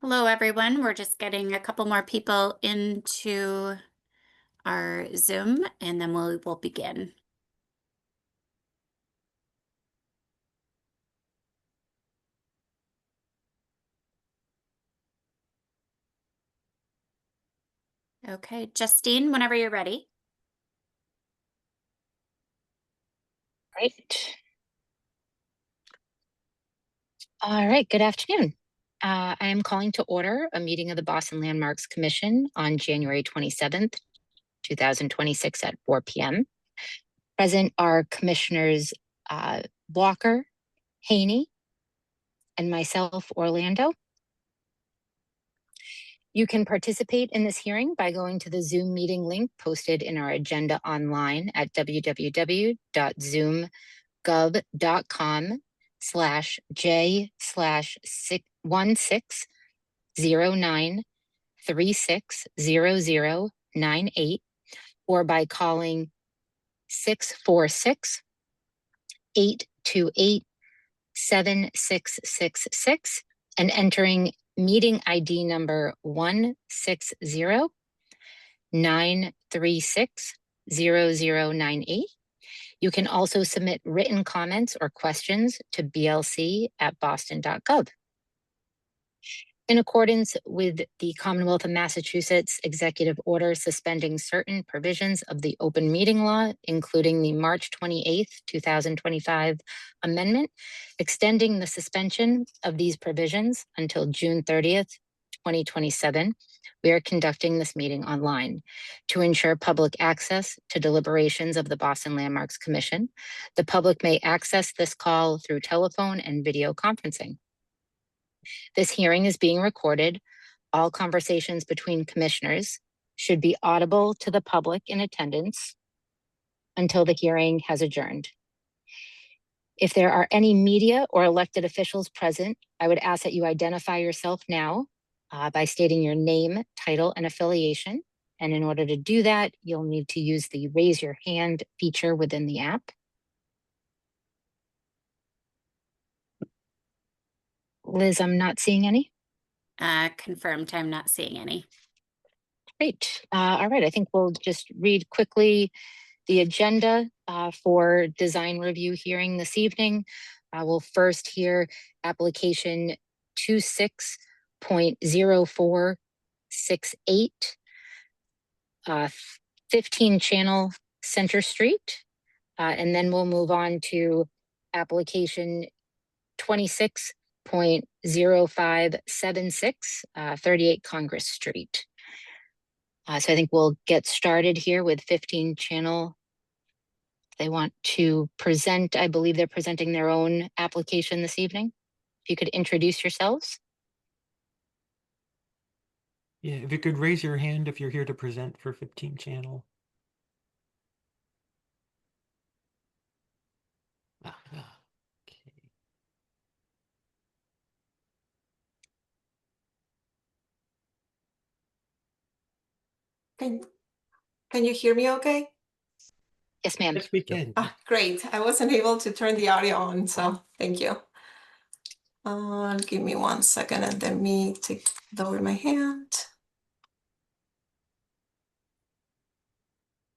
Hello, everyone. We're just getting a couple more people into our Zoom, and then we'll begin. Okay, Justine, whenever you're ready. Right. All right. Good afternoon. I am calling to order a meeting of the Boston Landmarks Commission on January 27th, 2026 at 4 p.m. Present are Commissioners Walker, Haney, and myself, Orlando. You can participate in this hearing by going to the Zoom meeting link posted in our agenda online at www.zoom.com/J/1609360098 or by calling 646-828-7666 and entering meeting ID number 160-936-0098. You can also submit written comments or questions to blc@boston.gov. In accordance with the Commonwealth of Massachusetts Executive Order suspending certain provisions of the open meeting law, including the March 28th, 2025 amendment, extending the suspension of these provisions until June 30th, 2027, we are conducting this meeting online. To ensure public access to deliberations of the Boston Landmarks Commission, the public may access this call through telephone and video conferencing. This hearing is being recorded. All conversations between commissioners should be audible to the public in attendance until the hearing has adjourned. If there are any media or elected officials present, I would ask that you identify yourself now by stating your name, title, and affiliation. And in order to do that, you'll need to use the raise your hand feature within the app. Liz, I'm not seeing any. Confirmed, I'm not seeing any. Great. All right, I think we'll just read quickly the agenda for design review hearing this evening. We'll first hear application 26.0468, 15 Channel Center Street. And then we'll move on to application 26.0576, 38 Congress Street. So I think we'll get started here with 15 Channel. They want to present, I believe they're presenting their own application this evening. If you could introduce yourselves. Yeah, if you could raise your hand if you're here to present for 15 Channel. Okay. Can you hear me okay? Yes, ma'am. Yes, we can. Great. I wasn't able to turn the audio on, so thank you. Give me 1 second and let me lower my hand.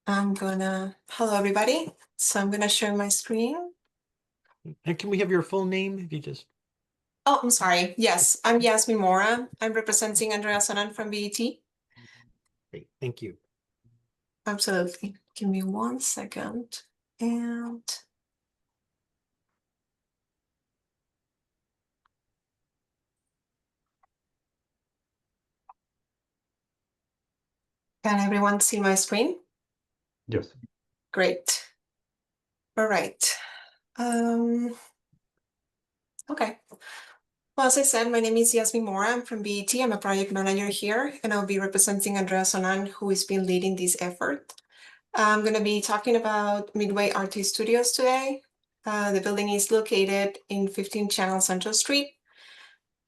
Hello everybody. So I'm gonna share my screen. And can we have your full name if you just... Oh, I'm sorry. Yes, I'm Yasmin Mora. I'm representing Andrea Sonan from BET. Great, thank you. Absolutely. Give me 1 second. And can everyone see my screen? Yes. Great. All right. Okay. Well, as I said, my name is Yasmin Mora. I'm from BET. I'm a project manager here, and I'll be representing Andrea Sonan, who has been leading this effort. I'm going to be talking about Midway RT Studios today. The building is located in 15 Channel Central Street.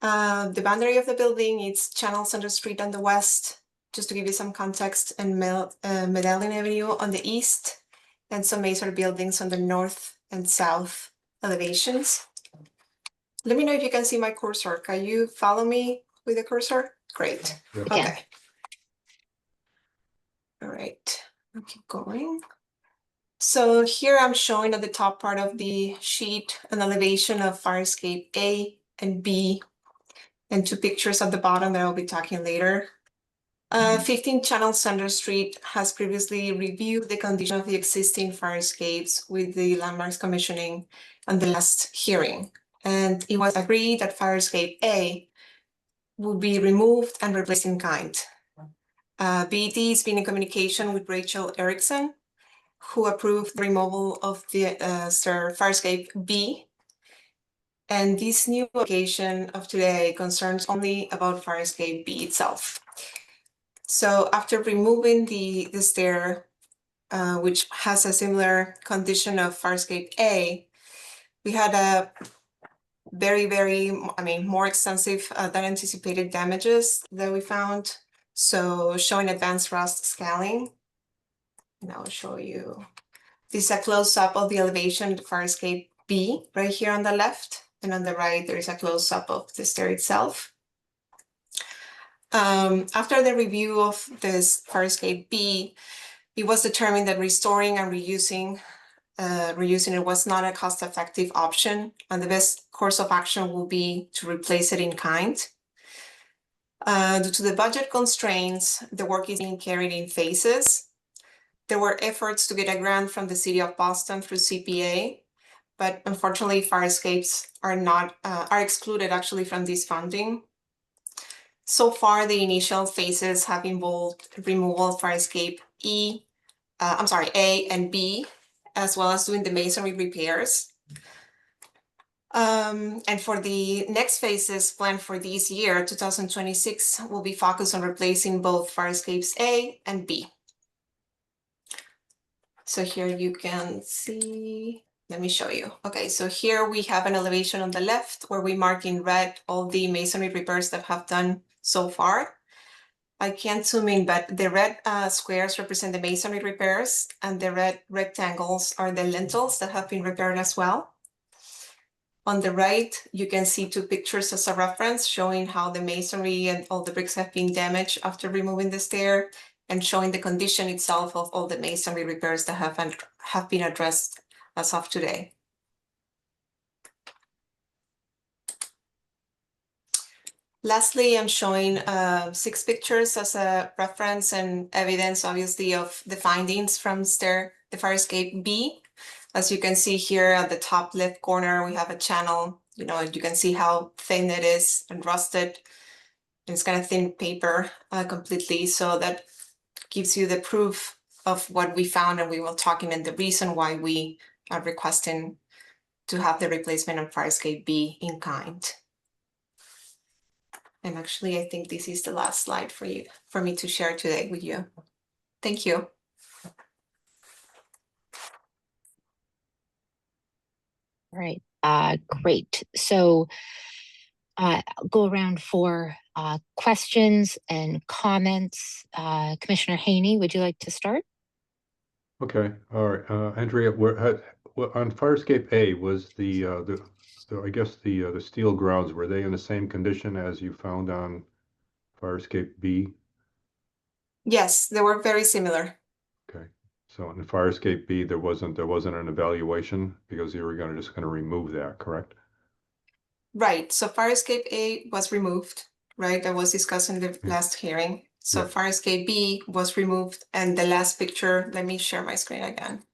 The boundary of the building is Channel Central Street on the west, just to give you some context, and Medellin Avenue on the east, and some Masonry buildings on the north and south elevations. Let me know if you can see my cursor. Can you follow me with the cursor? Great. Yep. Again. Okay. All right, I'll keep going. So here I'm showing at the top part of the sheet an elevation of fire escape A and B, and two pictures at the bottom that I'll be talking later. 15 Channel Center Street has previously reviewed the condition of the existing fire escapes with the Landmarks Commissioning on the last hearing. And it was agreed that fire escape A will be removed and replaced in kind. BET has been in communication with Rachel Erickson, who approved the removal of the fire escape B. And this new application of today concerns only about fire escape B itself. So after removing the stair, which has a similar condition of fire escape A, we had a very, more extensive than anticipated damages that we found. So showing advanced rust scaling. And I'll show you. This is a close-up of the elevation of the fire escape B right here on the left. And on the right, there is a close-up of the stair itself. After the review of this fire escape B, it was determined that restoring and reusing it was not a cost-effective option, and the best course of action will be to replace it in kind. Due to the budget constraints, the work is being carried in phases. There were efforts to get a grant from the City of Boston through CPA, but unfortunately, fire escapes are excluded actually from this funding. So far, the initial phases have involved removal of fire escape A and B, as well as doing the masonry repairs. And for the next phases planned for this year, 2026, will be focused on replacing both fire escapes A and B. So here you can see, let me show you. Okay, so here we have an elevation on the left where we mark in red all the masonry repairs that have done so far. I can't zoom in, but the red squares represent the masonry repairs, and the red rectangles are the lintels that have been repaired as well. On the right, you can see two pictures as a reference showing how the masonry and all the bricks have been damaged after removing the stair, and showing the condition itself of all the masonry repairs that have been addressed as of today. Lastly, I'm showing 6 pictures as a reference and evidence, obviously, of the findings from the fire escape B. As you can see here at the top left corner, we have a channel. You can see how thin it is and rusted. It's kind of thin paper completely. So that gives you the proof of what we found, and we will talk in the reason why we are requesting to have the replacement of fire escape B in kind. And actually, I think this is the last slide for me to share today with you. Thank you. All right, great. So I'll go around for questions and comments. Commissioner Haney, would you like to start? Okay, all right, Andrea, on fire escape A, was I guess the steel grounds, were they in the same condition as you found on fire escape B? Yes, they were very similar. Okay, so in fire escape B, there wasn't an evaluation because you were just gonna remove that, correct? Right, so fire escape A was removed, right? That was discussed in the last hearing. So Yeah. fire escape B was removed, and the last picture, let me share my screen again.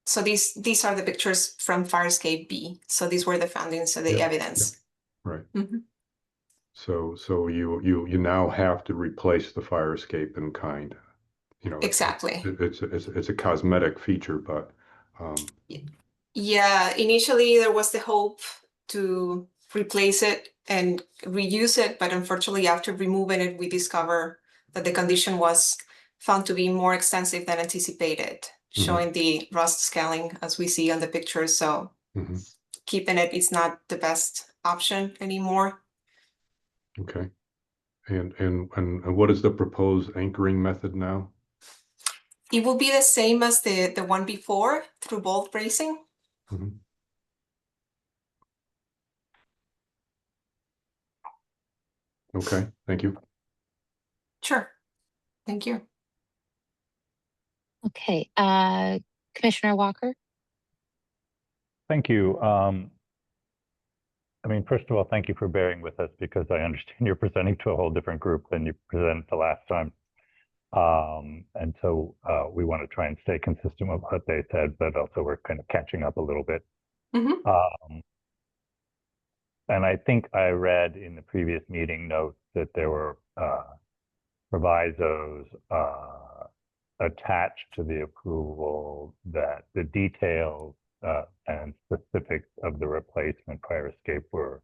So these are the pictures from fire escape B. So these were the findings of the Yeah, evidence. Right. Mhm. So you now have to replace the fire escape in kind. Exactly. It's a cosmetic feature, but Yeah, initially there was the hope to replace it and reuse it, but unfortunately after removing it, we discovered that the condition was found to be more extensive than anticipated, showing the rust scaling as we see on the picture. So keeping it is not the best option anymore. Okay. And what is the proposed anchoring method now? It will be the same as the one before through bolt bracing. Okay, thank you. Sure. Thank you. Okay, Commissioner Walker? Thank you. I mean, first of all, thank you for bearing with us because I understand you're presenting to a whole different group than you presented the last time. And so we want to try and stay consistent with what they said, but also we're kind of catching up a little bit. Mm-hmm. And I think I read in the previous meeting notes that there were provisos attached to the approval that the details and specifics of the replacement fire escape were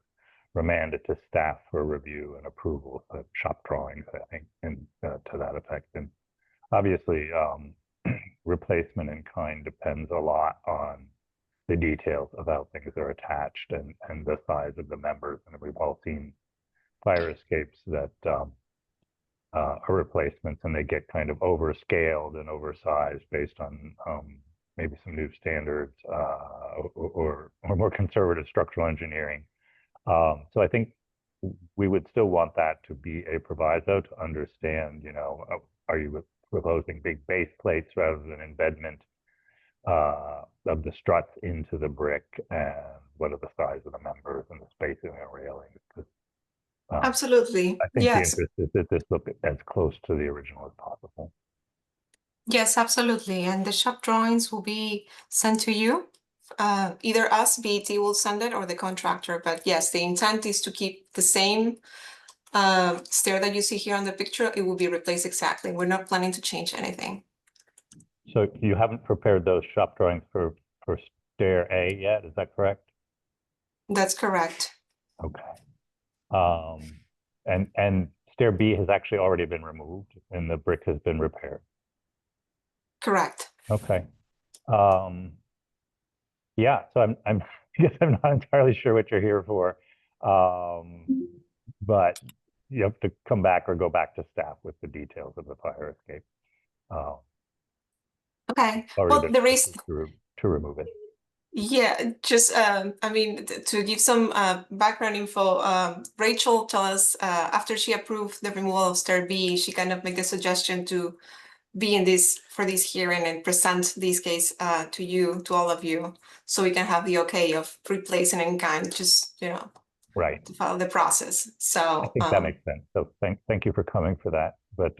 remanded to staff for review and approval of shop drawings, I think, and to that effect. And obviously, replacement in kind depends a lot on the details of how things are attached and the size of the members. And we've all seen fire escapes that are replacements, and they get kind of overscaled and oversized based on maybe some new standards or more conservative structural engineering. So I think we would still want that to be a proviso to understand, you know, are you proposing big base plates rather than embedment of the struts into the brick, and what are the size of the members and the spacing and railings? Absolutely. I think Yes. the interest is that this look as close to the original as possible. Yes, absolutely. And the shop drawings will be sent to you. Either us, BET will send it, or the contractor. But yes, the intent is to keep the same stair that you see here on the picture. It will be replaced exactly. We're not planning to change anything. So you haven't prepared those shop drawings for stair A yet, is that correct? That's correct. Okay. And stair B has actually already been removed and the brick has been repaired. Correct. Okay. Yeah, so I guess I'm not entirely sure what you're here for. But you have to come back or go back to staff with the details of the fire escape. Okay. Already Well, been the reason, to remove it. yeah, just I mean, to give some background info, Rachel told us after she approved the removal of stair B, she kind of made the suggestion to be in this for this hearing and present this case to you, to all of you, so we can have the okay of replacing in kind, just, you know, Right. to follow the process. So I think that makes sense. So thank you for coming for that. But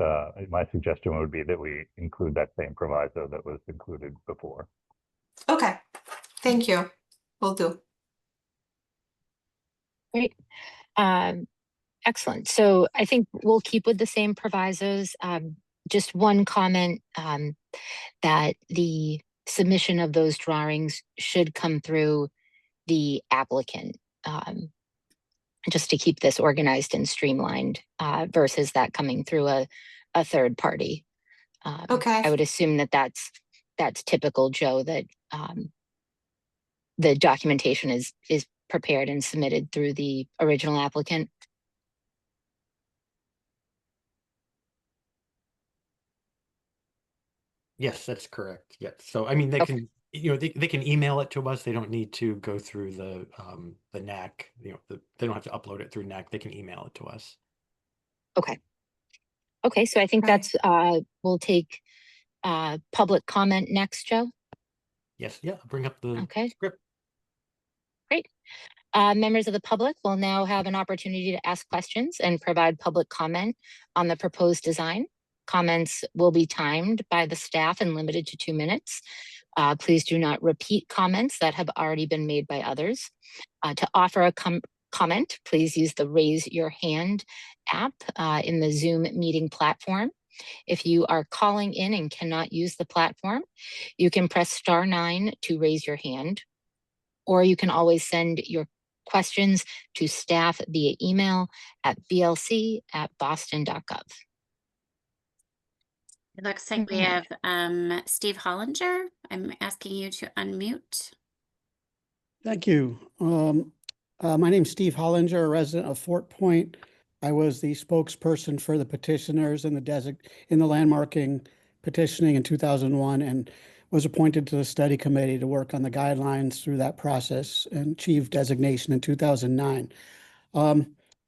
my suggestion would be that we include that same proviso that was included before. okay, thank you. Will do. Great. Excellent. So I think we'll keep with the same provisos. Just one comment that the submission of those drawings should come through the applicant, just to keep this organized and streamlined versus that coming through a third party. Okay. I would assume that that's typical, Joe, that the documentation is prepared and submitted through the original applicant. Yes, that's correct. Yes. So I mean, they Okay. can, you know, they can email it to us. They don't need to go through the NAC. You know, they don't have to upload it through NAC. They can email it to us. Okay. Okay, so I think Right. that's we'll take public comment next, Joe. Yes. Yeah. I'll bring up the Okay. script. Great. Members of the public will now have an opportunity to ask questions and provide public comment on the proposed design. Comments will be timed by the staff and limited to 2 minutes. Please do not repeat comments that have already been made by others. To offer a comment, please use the raise your hand app in the Zoom meeting platform. If you are calling in and cannot use the platform, you can press *9 to raise your hand, or you can always send your questions to staff via email at blc@boston.gov. It looks like we have Steve Hollinger. I'm asking you to unmute. Thank you. My name's Steve Hollinger, a resident of Fort Point. I was the spokesperson for the petitioners in the landmarking petitioning in 2001 and was appointed to the study committee to work on the guidelines through that process and achieved designation in 2009.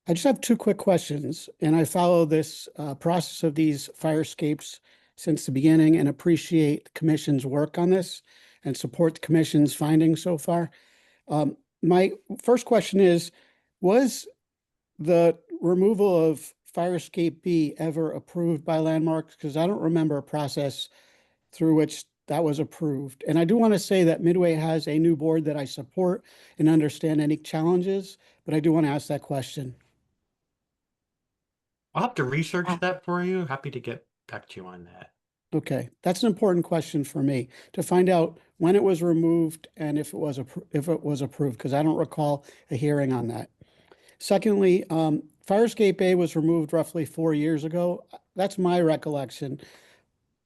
I just have two quick questions, and I follow this process of these fire escapes since the beginning and appreciate the commission's work on this and support the commission's findings so far. My first question is, was the removal of fire escape B ever approved by Landmarks? Because I don't remember a process through which that was approved. And I do want to say that Midway has a new board that I support and understand any challenges, but I do want to ask that question. I'll have to research that for you. Happy to get back to you on that. Okay, that's an important question for me to find out when it was removed and if it was approved, because I don't recall a hearing on that. Secondly, fire escape A was removed roughly 4 years ago. That's my recollection.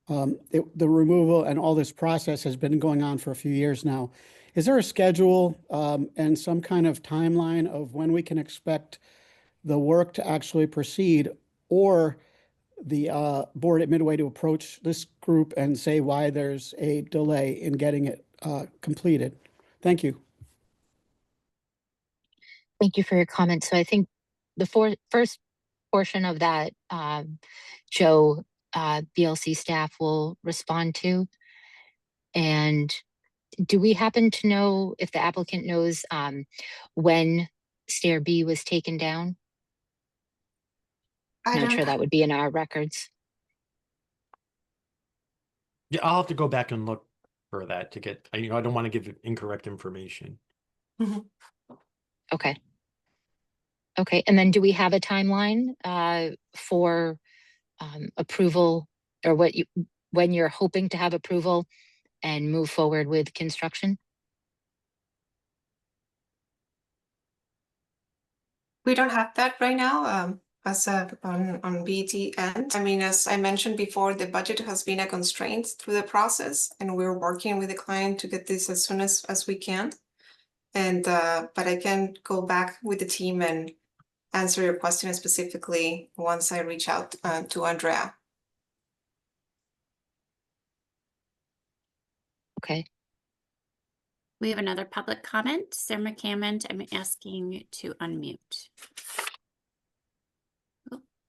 The removal and all this process has been going on for a few years now. Is there a schedule and some kind of timeline of when we can expect the work to actually proceed, or the board at Midway to approach this group and say why there's a delay in getting it completed? Thank you. Thank you for your comments. So I think the first portion of that, Joe, BLC staff will respond to. And do we happen to know if the applicant knows when stair B was taken down? Not sure that would be in our records. Yeah, I'll have to go back and look for that to get, I don't want to give incorrect information. Mhm. Okay. Okay, and then do we have a timeline for approval, or when you're hoping to have approval and move forward with construction? We don't have that right now, as on BT end. I mean, as I mentioned before, the budget has been a constraint through the process, and we're working with the client to get this as soon as we can. And but I can go back with the team and answer your question specifically once I reach out to Andrea. Okay. We have another public comment. Sarah McCammond, I'm asking to unmute.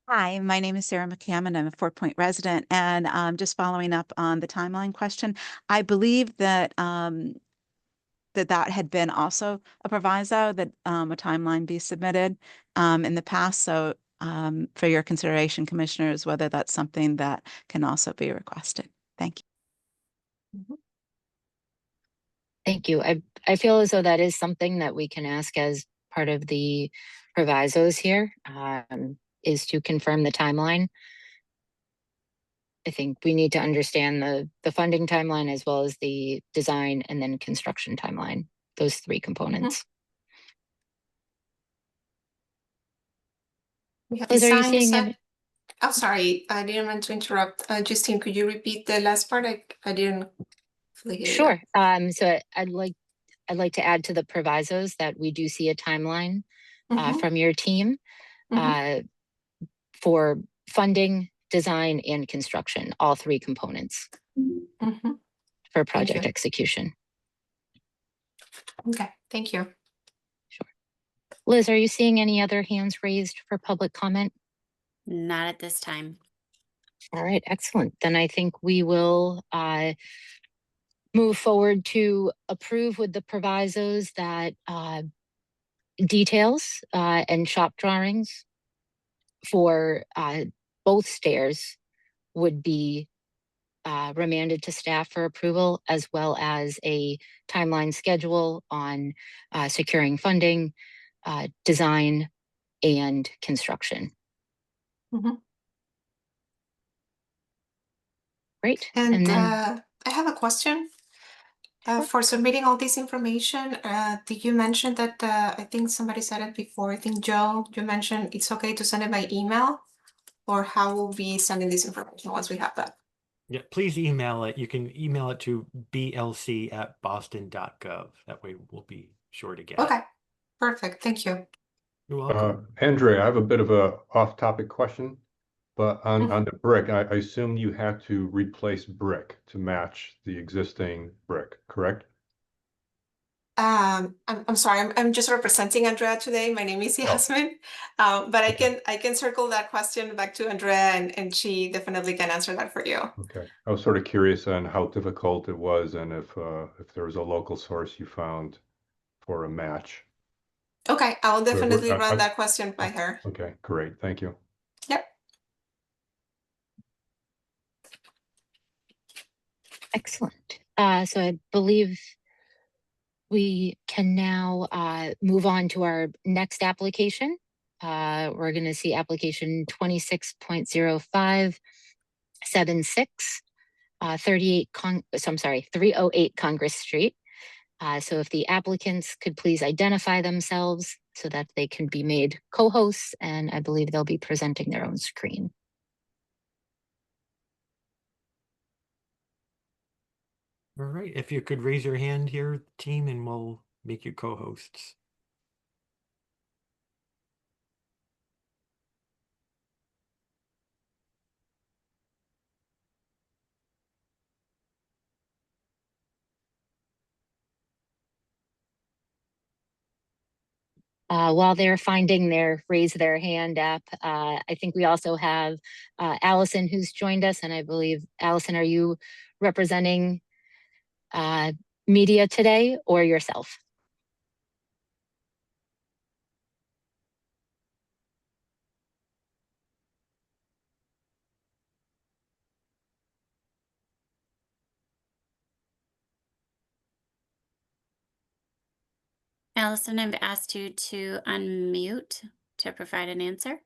Hi, my name is Sarah McCammon. I'm a Fort Point resident, and just following up on the timeline question. I believe that that had been also a proviso that a timeline be submitted in the past. So for your consideration, commissioners, whether that's something that can also be requested. Thank you. Mm-hmm. Thank you. I feel as though that is something that we can ask as part of the provisos here, is to confirm the timeline. I think we need to understand the funding timeline as well as the design and then construction timeline, those three components. We have Liz, are you design, seeing oh, sorry, I didn't mean to interrupt. Justine, could you repeat the last part? I didn't fully hear you. Sure. So I'd like to add to the provisos that we do see a timeline from your team for funding, design, and construction, all three components for project execution. Okay, thank you. Sure. Liz, are you seeing any other hands raised for public comment? Not at this time. All right, excellent. Then I think we will move forward to approve with the provisos that details and shop drawings for both stairs would be remanded to staff for approval, as well as a timeline schedule on securing funding, design, and construction. Great. And then I have a question. For submitting all this information, did you mention that, I think somebody said it before, I think Joe, you mentioned it's okay to send it by email? Or how will we be sending this information once we have that? Yeah, please email it. You can email it to blc@boston.gov. That way we'll be sure to get it. Okay, perfect. Thank you. You're welcome. Andrea, I have a bit of a off-topic question, but on the brick, I assume you had to replace brick to match the existing brick, correct? I'm sorry, I'm just representing Andrea today. My name is Yasmin. But I can circle that question back to Andrea and she definitely can answer that for you. Okay. I was sort of curious on how difficult it was and if there was a local source you found for a match. Okay, I will definitely run I- that question by her. Okay, great. Thank you. Yep. Excellent. So I believe we can now move on to our next application. We're going to see application 26.0576, 308 Congress Street. So if the applicants could please identify themselves so that they can be made co-hosts, and I believe they'll be presenting their own screen. All right, if you could raise your hand here, team, and we'll make you co-hosts. While they're finding their raise their hand app, I think we also have Allison who's joined us. And I believe, Allison, are you representing media today or yourself? Allison, I've asked you to unmute to provide an answer.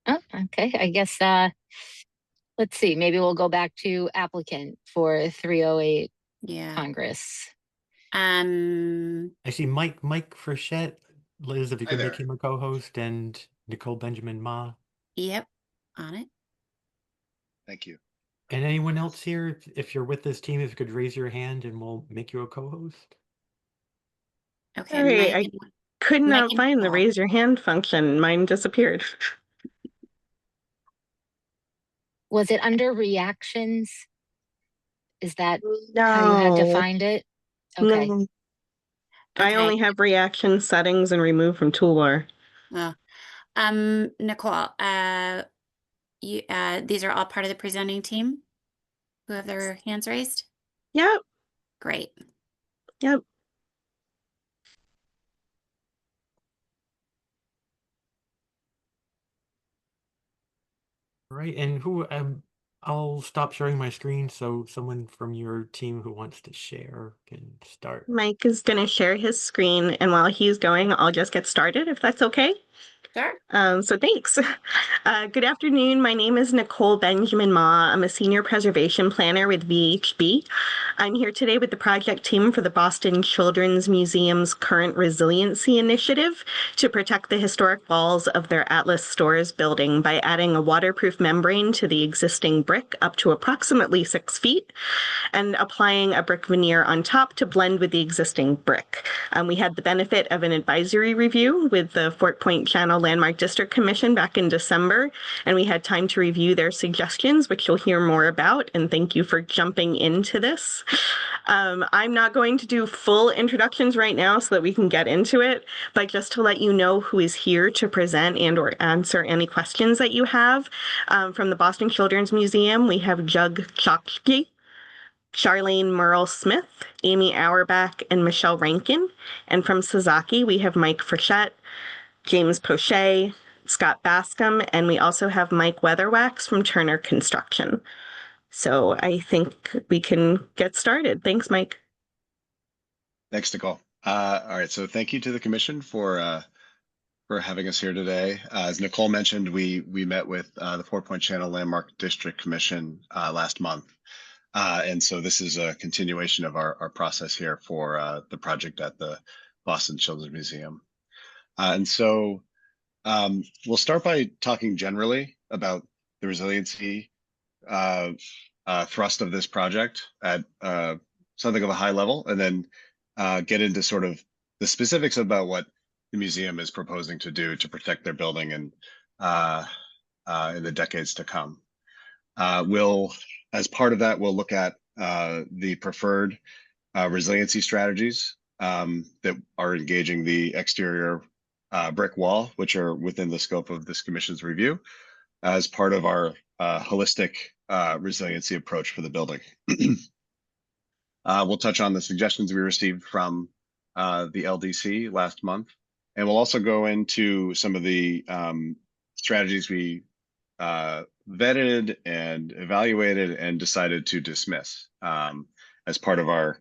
Oh, okay, I guess, let's see, maybe we'll go back to applicant for 308 Yeah. Congress. I see Mike Frechette. Liz, if you Hi could make there. him a co-host, and Nicole Benjamin Ma. Yep, on it. Thank you. And anyone else here, if you're with this team, if you could raise your hand and we'll make you a co-host. Okay, Sorry, Mike. I could Mike not and find the Nicole. raise your hand function. Mine disappeared. Was it under reactions? Is that how you had to No, find it? Okay. no. I Okay. only have reaction settings and remove from toolbar. Well, Nicole, you these are all part of the presenting team who have their hands raised? Yep, Great. yep. Right, and who I'll stop sharing my screen so someone from your team who wants to share can start. Mike is going to share his screen, and while he's going, I'll just get started if that's okay. Sure. So thanks. Good afternoon. My name is Nicole Benjamin Ma. I'm a senior preservation planner with VHB. I'm here today with the project team for the Boston Children's Museum's current resiliency initiative to protect the historic walls of their Atlas Stores building by adding a waterproof membrane to the existing brick up to approximately 6 feet and applying a brick veneer on top to blend with the existing brick. We had the benefit of an advisory review with the Fort Point Channel Landmark District Commission back in December, and we had time to review their suggestions, which you'll hear more about, and thank you for jumping into this. I'm not going to do full introductions right now so that we can get into it, but just to let you know who is here to present and or answer any questions that you have. From the Boston Children's Museum, we have Jug Chokshi, Charlene Merle Smith, Amy Auerbach, and Michelle Rankin. And from Sasaki, we have Mike Frechette, James Poche, Scott Bascom, and we also have Mike Weatherwax from Turner Construction. So I think we can get started. Thanks, Mike. Thanks, Nicole. All right, so thank you to the commission for having us here today. As Nicole mentioned, we met with the Fort Point Channel Landmark District Commission last month. And so this is a continuation of our process here for the project at the Boston Children's Museum. And so we'll start by talking generally about the resiliency thrust of this project at something of a high level, and then get into sort of the specifics about what the museum is proposing to do to protect their building and in the decades to come. As part of that, we'll look at the preferred resiliency strategies that are engaging the exterior brick wall, which are within the scope of this commission's review, as part of our holistic resiliency approach for the building. We'll touch on the suggestions we received from the LDC last month, and we'll also go into some of the strategies we vetted and evaluated and decided to dismiss as part of our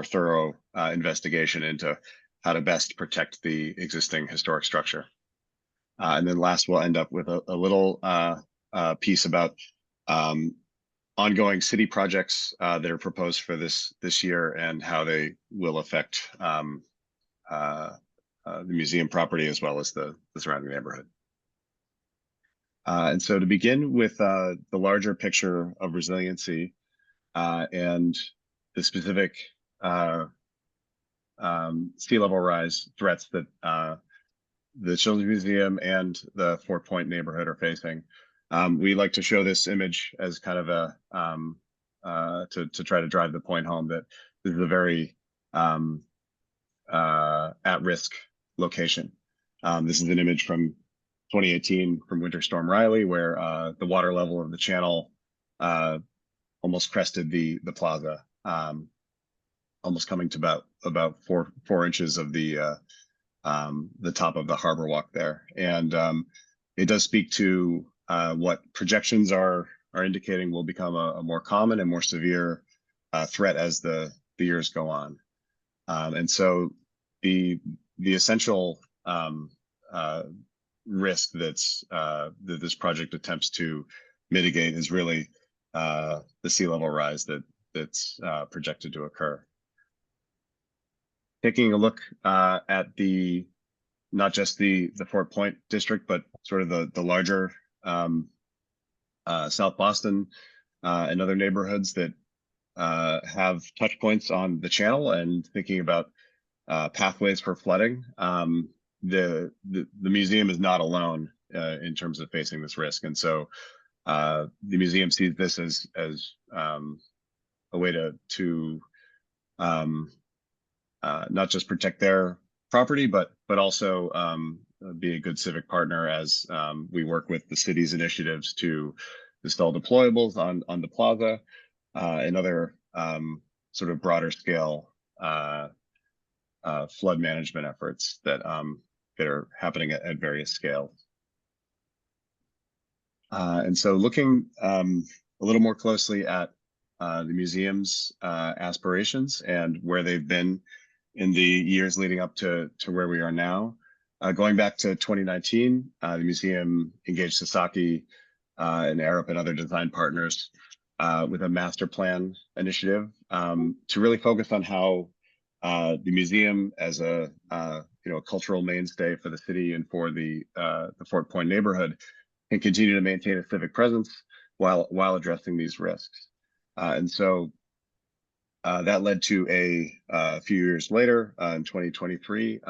thorough investigation into how to best protect the existing historic structure. And then last, we'll end up with a little piece about ongoing city projects that are proposed for this year and how they will affect the museum property as well as the surrounding neighborhood. And so to begin with the larger picture of resiliency and the specific sea level rise threats that the Children's Museum and the Fort Point neighborhood are facing. We like to show this image as kind of a to try to drive the point home that this is a very at-risk location. This is an image from 2018 from Winter Storm Riley, where the water level of the channel almost crested the plaza, almost coming to about four inches of the top of the harbor walk there. And it does speak to what projections are indicating will become a more common and more severe threat as the years go on. And so the essential risk that this project attempts to mitigate is really the sea level rise that's projected to occur. Taking a look at not just the Fort Point district, but sort of the larger South Boston and other neighborhoods that have touch points on the channel, and thinking about pathways for flooding. The museum is not alone in terms of facing this risk, and so the museum sees this as a way to not just protect their property, but also be a good civic partner as we work with the city's initiatives to install deployables on the plaza and other sort of broader scale flood management efforts that are happening at various scales. And so looking a little more closely at the museum's aspirations and where they've been in the years leading up to where we are now. Going back to 2019, the museum engaged Sasaki and Arup and other design partners with a master plan initiative to really focus on how the museum as a cultural mainstay for the city and for the Fort Point neighborhood can continue to maintain a civic presence while addressing these risks. And so that led to a few years later, in 2023,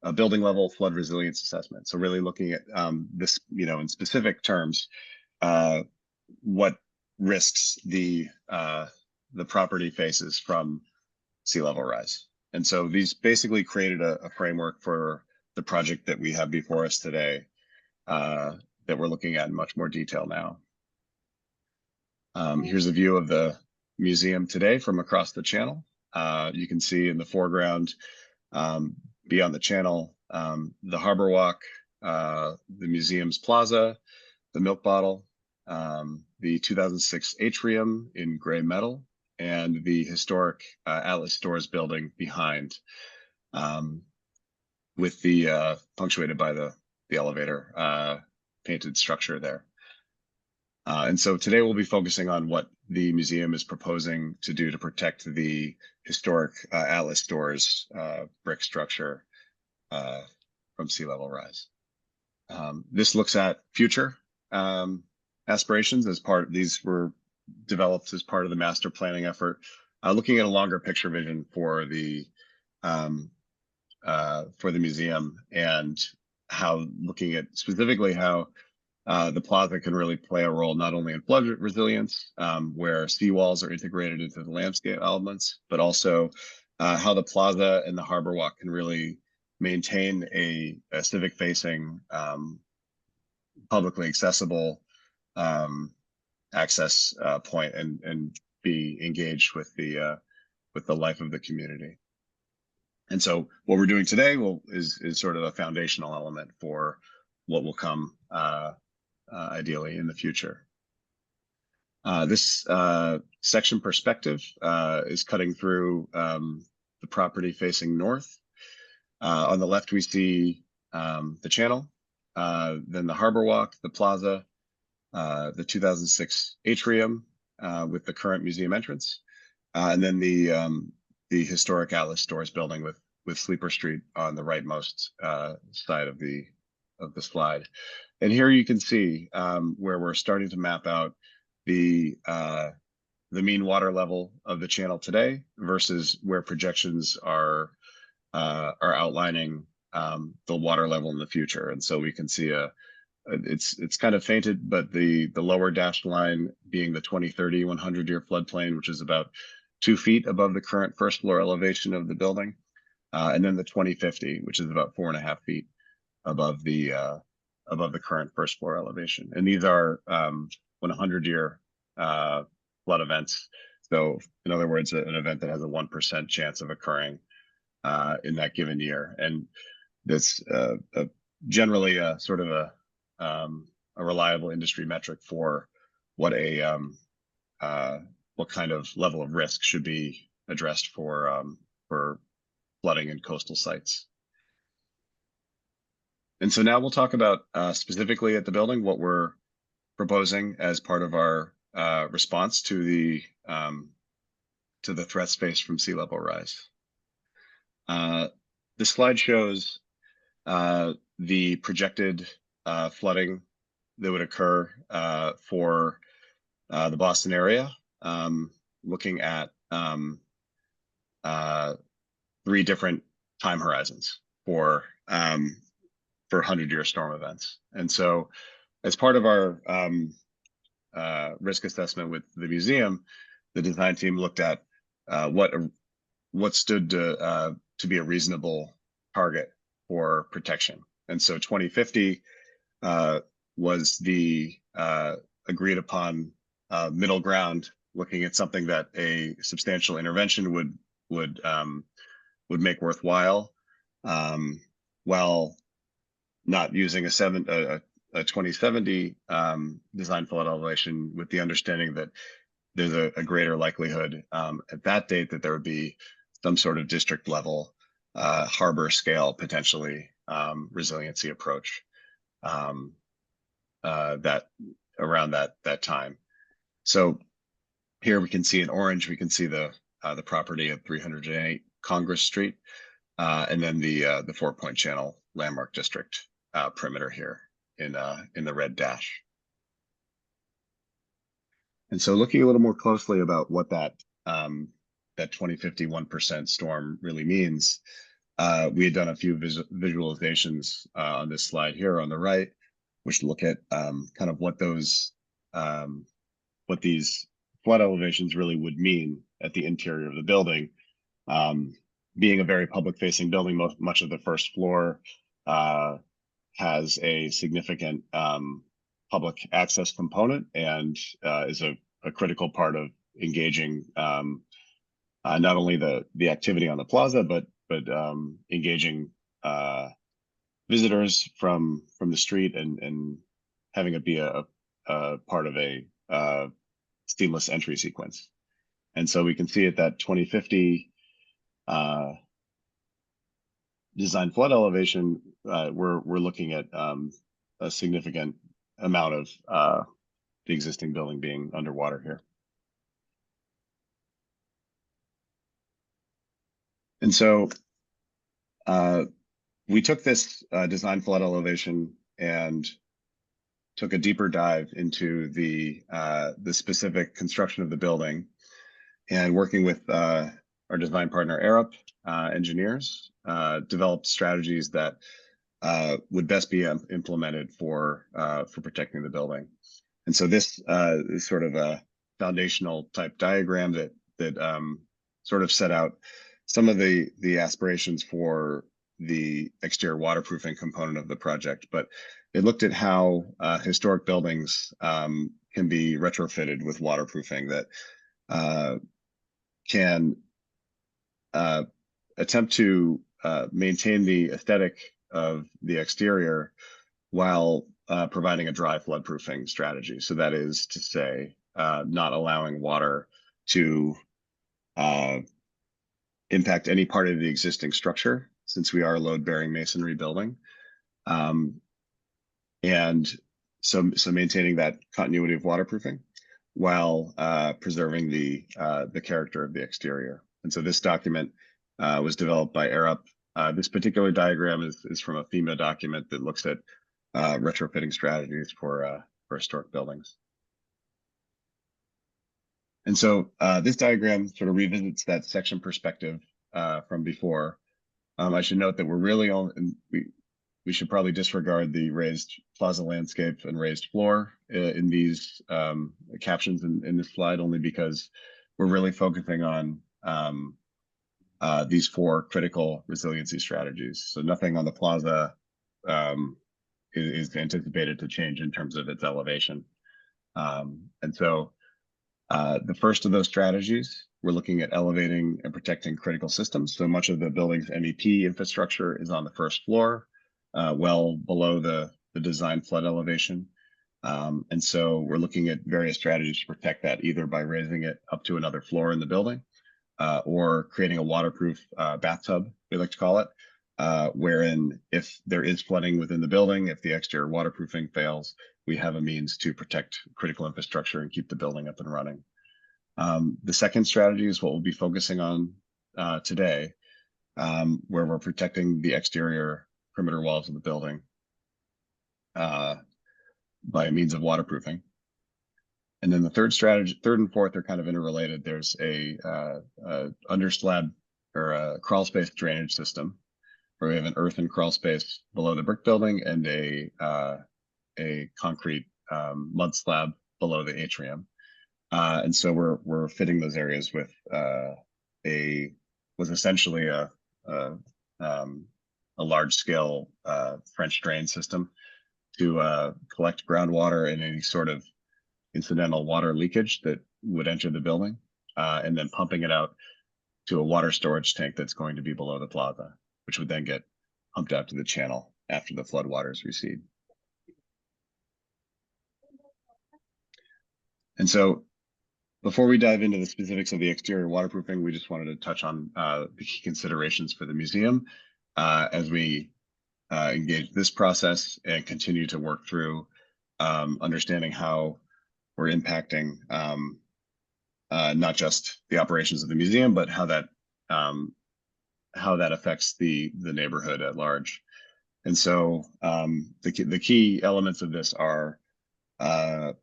a building level flood resilience assessment. So really looking at this, in specific terms, what risks the property faces from sea level rise. And so these basically created a framework for the project that we have before us today that we're looking at in much more detail now. Here's a view of the museum today from across the channel. You can see in the foreground, beyond the channel, the harbor walk, the museum's plaza, the milk bottle, the 2006 atrium in gray metal, and the historic Atlas Stores building behind, with the punctuated by the elevator painted structure there. And so today we'll be focusing on what the museum is proposing to do to protect the historic Atlas Stores brick structure from sea level rise. This looks at future aspirations these were developed as part of the master planning effort looking at a longer picture vision for the museum, and how looking at specifically how the plaza can really play a role not only in flood resilience, where seawalls are integrated into the landscape elements, but also how the plaza and the harbor walk can really maintain a civic facing, publicly accessible access point, and be engaged with the life of the community. And so what we're doing today is sort of a foundational element for what will come ideally in the future. This section perspective is cutting through the property facing north. On the left, we see the channel, then the harbor walk, the plaza, the 2006 atrium with the current museum entrance, and then the historic Atlas Stores building with Sleeper Street on the rightmost side of the slide. And here you can see where we're starting to map out the mean water level of the channel today versus where projections are outlining the water level in the future. And so we can see it's kind of fainted, but the lower dashed line being the 2030 100-year floodplain, which is about 2 feet above the current first floor elevation of the building, and then the 2050, which is about 4.5 feet above the current first floor elevation. And these are 100-year flood events. So in other words, an event that has a 1% chance of occurring in that given year. And this generally sort of a reliable industry metric for what kind of level of risk should be addressed for flooding in coastal sites. And so now we'll talk about specifically at the building what we're proposing as part of our response to the threat space from sea level rise. This slide shows the projected flooding that would occur for the Boston area, looking at 3 different time horizons for 100-year storm events. And so as part of our risk assessment with the museum, the design team looked at what stood to be a reasonable target for protection. And so 2050 was the agreed upon middle ground, looking at something that a substantial intervention would make worthwhile, while not using a 2070 design flood elevation, with the understanding that there's a greater likelihood at that date that there would be some sort of district level harbor scale, potentially resiliency approach that around that time. So here we can see in orange, we can see the property at 308 Congress Street, and then the 4-point channel landmark district perimeter here in the red dash. And so looking a little more closely about what that 2050 1% storm really means, we had done a few visualizations on this slide here on the right, which look at kind of what these flood elevations really would mean at the interior of the building. Being a very public-facing building, much of the first floor has a significant public access component, and is a critical part of engaging not only the activity on the plaza, but engaging visitors from the street, and having it be a part of a seamless entry sequence. And so we can see at that 2050 design flood elevation, we're looking at a significant amount of the existing building being underwater here. And so we took this design flood elevation and took a deeper dive into the specific construction of the building, and working with our design partner Arup engineers, developed strategies that would best be implemented for protecting the building. And so this is sort of a foundational type diagram that sort of set out some of the aspirations for the exterior waterproofing component of the project, but it looked at how historic buildings can be retrofitted with waterproofing that can attempt to maintain the aesthetic of the exterior while providing a dry floodproofing strategy. So that is to say, not allowing water to impact any part of the existing structure, since we are a load-bearing masonry building. And so maintaining that continuity of waterproofing while preserving the character of the exterior. And so this document was developed by Arup. This particular diagram is from a FEMA document that looks at retrofitting strategies for historic buildings. And so this diagram sort of revisits that section perspective from before. I should note that we're really on, we should probably disregard the raised plaza landscape and raised floor in these captions in this slide, only because we're really focusing on these 4 critical resiliency strategies. So nothing on the plaza is anticipated to change in terms of its elevation. And so the first of those strategies, we're looking at elevating and protecting critical systems. So much of the building's MEP infrastructure is on the first floor, well below the design flood elevation. And so we're looking at various strategies to protect that, either by raising it up to another floor in the building, or creating a waterproof bathtub, we like to call it, wherein if there is flooding within the building, if the exterior waterproofing fails, we have a means to protect critical infrastructure and keep the building up and running. The second strategy is what we'll be focusing on today, where we're protecting the exterior perimeter walls of the building by means of waterproofing. And then the third strategy, third and fourth, are kind of interrelated. There's a underslab or a crawl space drainage system, where we have an earthen crawl space below the brick building and a concrete mud slab below the atrium. And so we're fitting those areas with essentially a large scale French drain system to collect groundwater and any sort of incidental water leakage that would enter the building, and then pumping it out to a water storage tank that's going to be below the plaza, which would then get pumped out to the channel after the floodwaters recede. And so before we dive into the specifics of the exterior waterproofing, we just wanted to touch on the key considerations for the museum as we engage this process and continue to work through understanding how we're impacting not just the operations of the museum, but how that affects the neighborhood at large. And so the key elements of this are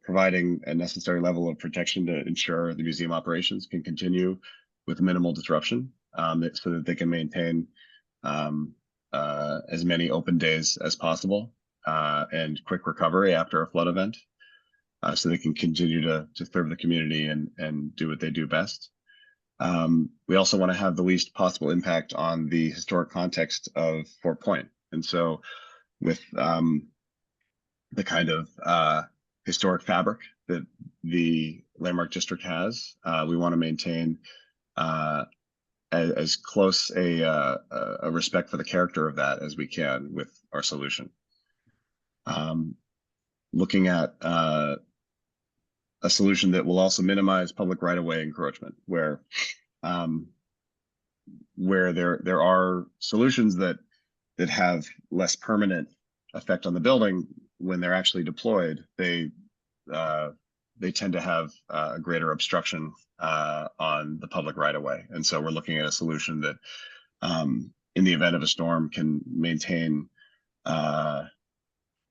providing a necessary level of protection to ensure the museum operations can continue with minimal disruption, so that they can maintain as many open days as possible and quick recovery after a flood event, so they can continue to serve the community and do what they do best. We also want to have the least possible impact on the historic context of Fort Point. And so with the kind of historic fabric that the landmark district has, we want to maintain as close a respect for the character of that as we can with our solution. Looking at a solution that will also minimize public right-of-way encroachment, where there are solutions that have less permanent effect on the building. When they're actually deployed, they tend to have a greater obstruction on the public right-of-way. And so we're looking at a solution that, in the event of a storm, can maintain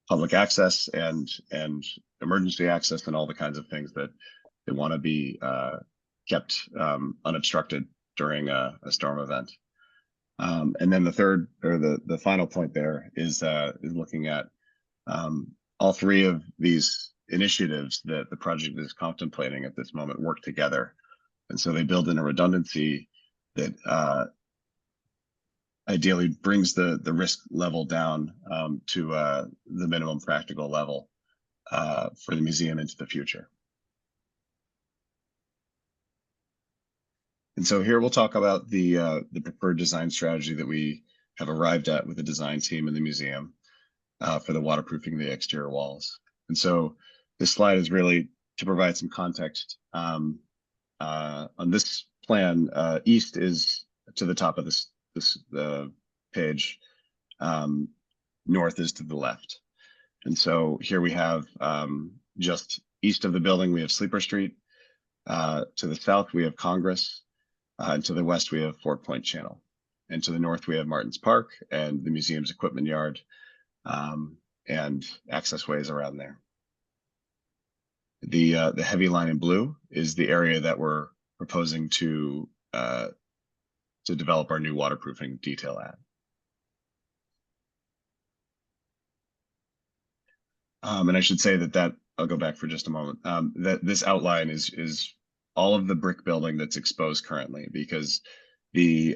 public access and emergency access and all the kinds of things that they want to be kept unobstructed during a storm event. And then the third, or the final point there is looking at all three of these initiatives that the project is contemplating at this moment work together. And so they build in a redundancy that ideally brings the risk level down to the minimum practical level for the museum into the future. And so here we'll talk about the preferred design strategy that we have arrived at with the design team in the museum for the waterproofing of the exterior walls. And so this slide is really to provide some context. On this plan, east is to the top of the page, north is to the left. And so here we have just east of the building, we have Sleeper Street. To the south, we have Congress. And to the west, we have Fort Point Channel. And to the north, we have Martins Park and the museum's equipment yard and access ways around there. The heavy line in blue is the area that we're proposing to develop our new waterproofing detail at. And I should say that I'll go back for just a moment. That this outline is all of the brick building that's exposed currently, because the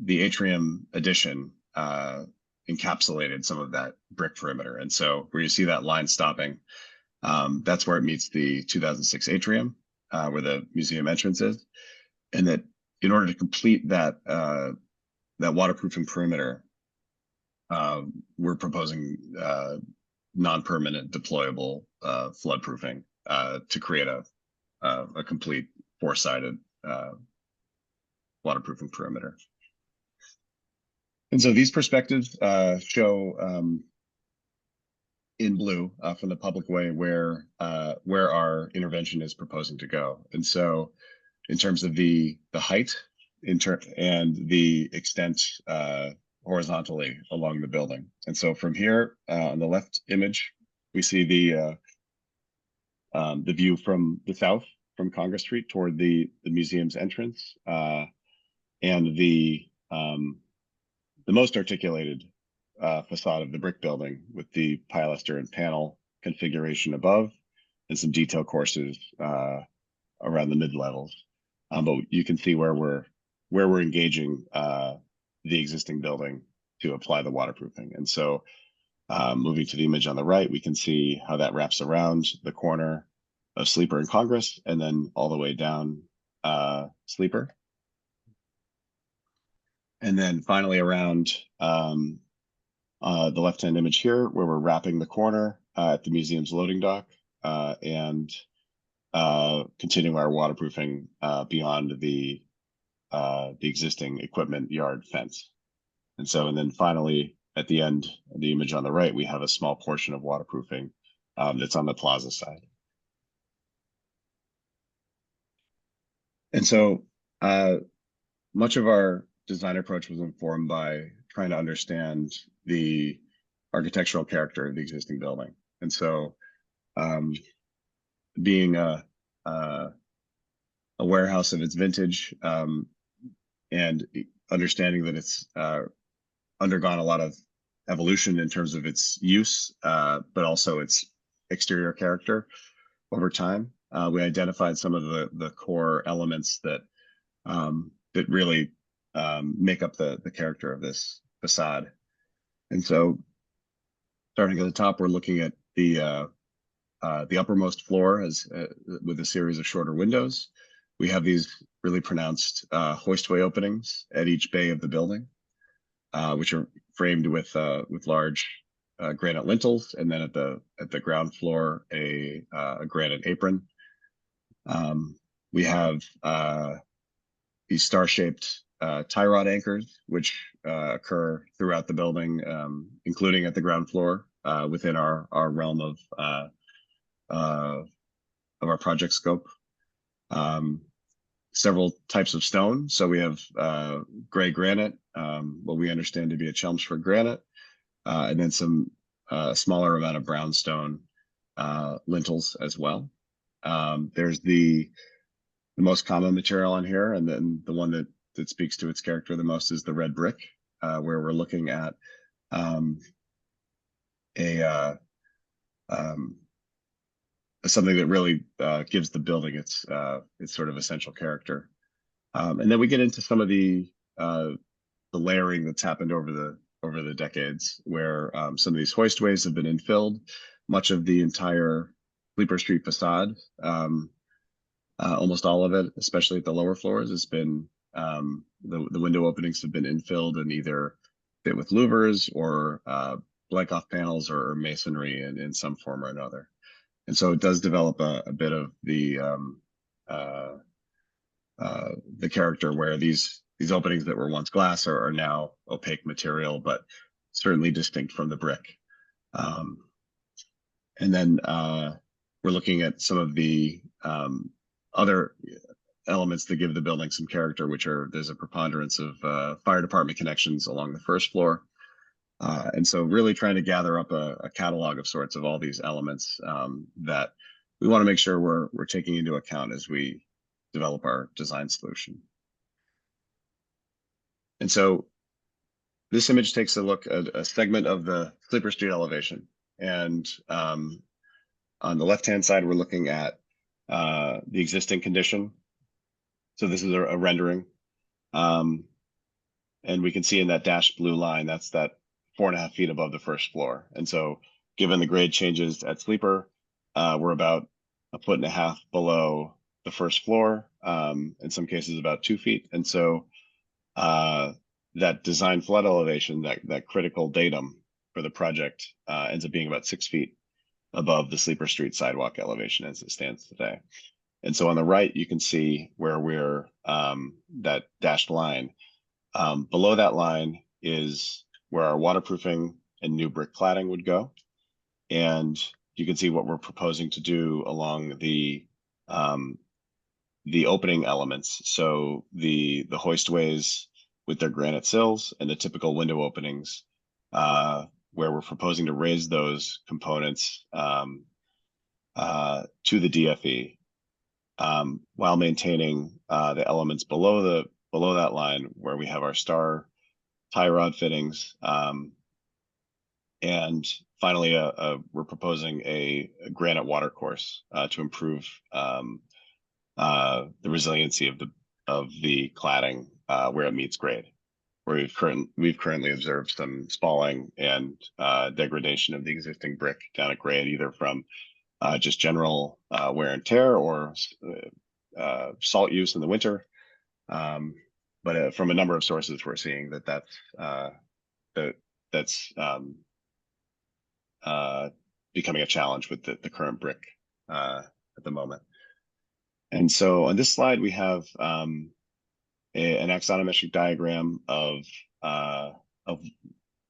atrium addition encapsulated some of that brick perimeter. And so where you see that line stopping, that's where it meets the 2006 atrium, where the museum entrance is. And that in order to complete that waterproofing perimeter, we're proposing non-permanent deployable floodproofing to create a complete four-sided waterproofing perimeter. And so these perspectives show in blue from the public way where our intervention is proposing to go. And so in terms of the height and the extent horizontally along the building. And so from here on the left image, we see the view from the south, from Congress Street toward the museum's entrance, and the most articulated facade of the brick building with the pilaster and panel configuration above, and some detail courses around the mid levels. But you can see where we're engaging the existing building to apply the waterproofing. And so moving to the image on the right, we can see how that wraps around the corner of Sleeper and Congress, and then all the way down Sleeper. And then finally around the left-hand image here, where we're wrapping the corner at the museum's loading dock and continuing our waterproofing beyond the existing equipment yard fence. And then finally, at the end of the image on the right, we have a small portion of waterproofing that's on the plaza side. And so much of our design approach was informed by trying to understand the architectural character of the existing building. And so being a warehouse of its vintage and understanding that it's undergone a lot of evolution in terms of its use, but also its exterior character over time. We identified some of the core elements that really make up the character of this facade. And so starting at the top, we're looking at the uppermost floor as with a series of shorter windows. We have these really pronounced hoistway openings at each bay of the building, which are framed with large granite lintels, and then at the ground floor a granite apron. We have these star-shaped tie rod anchors, which occur throughout the building, including at the ground floor within our realm of our project scope. Several types of stone. So we have gray granite, what we understand to be a Chelmsford granite, and then some smaller amount of brownstone lintels as well. There's the most common material on here, and then the one that speaks to its character the most is the red brick, where we're looking at something that really gives the building its sort of essential character. And then we get into some of the layering that's happened over the decades, where some of these hoistways have been infilled. Much of the entire Sleeper Street facade, almost all of it, especially at the lower floors, has been the window openings have been infilled and either fit with louvers or blank off panels or masonry in some form or another. And so it does develop a bit of the character where these openings that were once glass are now opaque material, but certainly distinct from the brick. And then we're looking at some of the other elements that give the building some character, which are there's a preponderance of fire department connections along the first floor. And so really trying to gather up a catalog of sorts of all these elements that we want to make sure we're taking into account as we develop our design solution. And so this image takes a look at a segment of the Sleeper Street elevation. And on the left-hand side, we're looking at the existing condition. So this is a rendering. And we can see in that dashed blue line, that's that 4.5 feet above the first floor. And so given the grade changes at Sleeper, we're about 1.5 feet below the first floor, in some cases about 2 feet. And so that design flood elevation, that critical datum for the project ends up being about 6 feet above the Sleeper Street sidewalk elevation as it stands today. And so on the right, you can see where we're that dashed line. Below that line is where our waterproofing and new brick cladding would go. And you can see what we're proposing to do along the opening elements. So the hoistways with their granite sills and the typical window openings, where we're proposing to raise those components to the DFE, while maintaining the elements below that line where we have our star tie rod fittings. And finally, we're proposing a granite water course to improve the resiliency of the cladding where it meets grade, where we've currently observed some spalling and degradation of the existing brick down at grade, either from just general wear and tear or salt use in the winter. But from a number of sources, we're seeing that's becoming a challenge with the current brick at the moment. And so on this slide, we have an axonometric diagram of the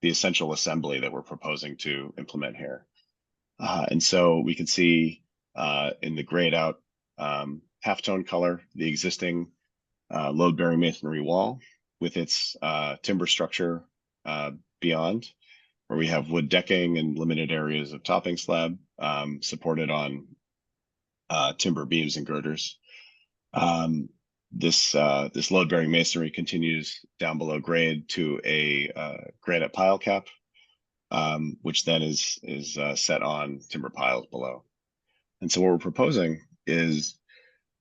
essential assembly that we're proposing to implement here. And so we can see in the grayed out halftone color, the existing load-bearing masonry wall with its timber structure beyond, where we have wood decking and limited areas of topping slab supported on timber beams and girders. This load-bearing masonry continues down below grade to a granite pile cap, which then is set on timber piles below. And so what we're proposing is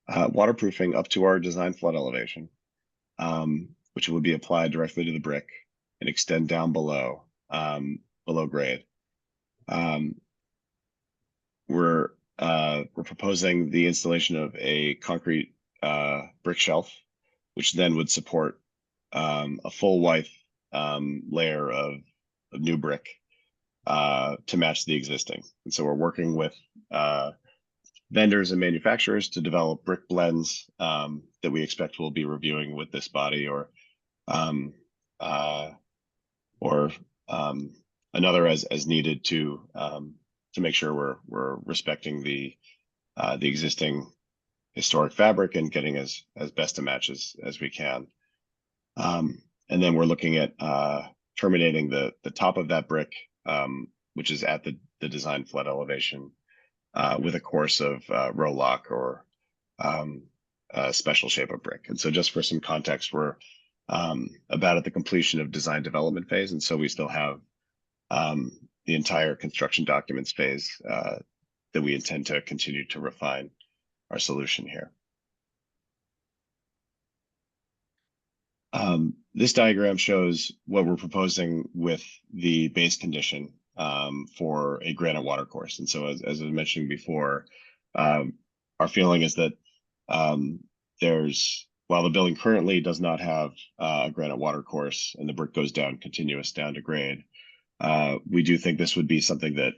waterproofing up to our design flood elevation, which would be applied directly to the brick and extend down below grade. We're proposing the installation of a concrete brick shelf, which then would support a full width layer of new brick to match the existing. And so we're working with vendors and manufacturers to develop brick blends that we expect we'll be reviewing with this body or another as needed to make sure we're respecting the existing historic fabric and getting as best a match as we can. And then we're looking at terminating the top of that brick, which is at the design flood elevation, with a course of row lock or special shape of brick. And so just for some context, we're about at the completion of design development phase. And so we still have the entire construction documents phase that we intend to continue to refine our solution here. This diagram shows what we're proposing with the base condition for a granite watercourse. And so as I was mentioning before, our feeling is that while the building currently does not have a granite watercourse and the brick goes down continuous down to grade, we do think this would be something that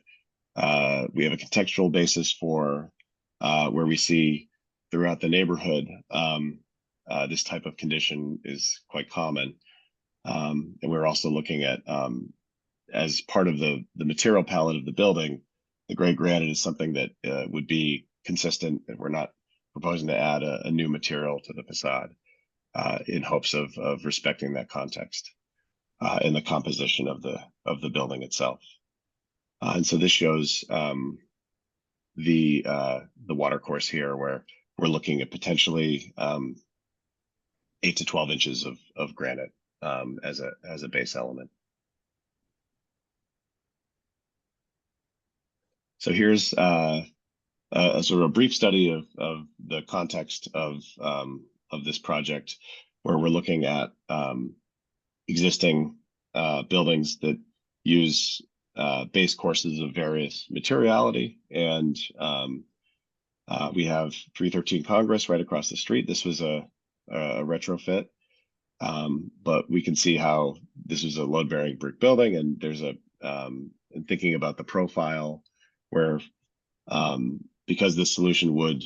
we have a contextual basis for where we see throughout the neighborhood. This type of condition is quite common. And we're also looking at, as part of the material palette of the building, the gray granite is something that would be consistent, and we're not proposing to add a new material to the facade in hopes of respecting that context in the composition of the building itself. And so this shows the watercourse here, where we're looking at potentially 8 to 12 inches of granite as a base element. So here's a sort of a brief study of the context of this project, where we're looking at existing buildings that use base courses of various materiality. And we have 313 Congress right across the street. This was a retrofit, but we can see how this is a load-bearing brick building, and there's in thinking about the profile, where because this solution would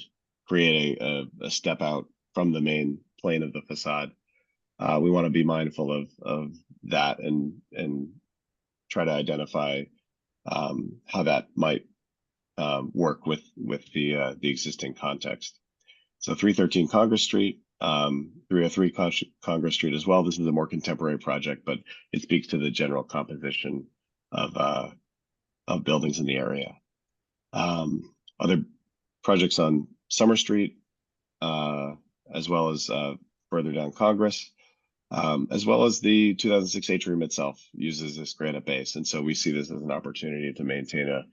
create a step out from the main plane of the facade, we want to be mindful of that and try to identify how that might work with the existing context. So 313 Congress Street, 303 Congress Street as well. This is a more contemporary project, but it speaks to the general composition of buildings in the area. Other projects on Summer Street, as well as further down Congress, as well as the 2006 atrium itself uses this granite base. And so we see this as an opportunity to maintain a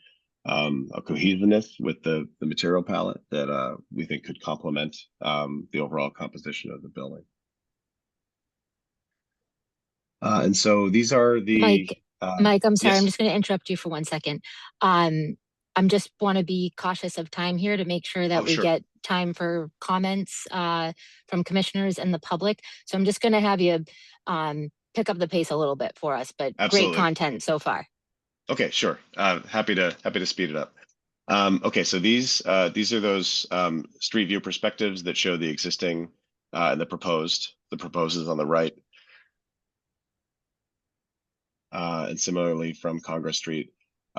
cohesiveness with the material palette that we think could complement the overall composition of the building. And so these are the Mike, I'm sorry, yes. I'm just going to interrupt you for 1 second. I'm just want to be cautious of time here to make sure that we Sure. get time for comments from commissioners and the public. So I'm just going to have you pick up the pace a little bit for us, but Absolutely. Great content so far. Okay, sure. Happy to speed it up. Okay, so these are those street view perspectives that show the existing and the proposed. The proposed is on the right. And similarly from Congress Street,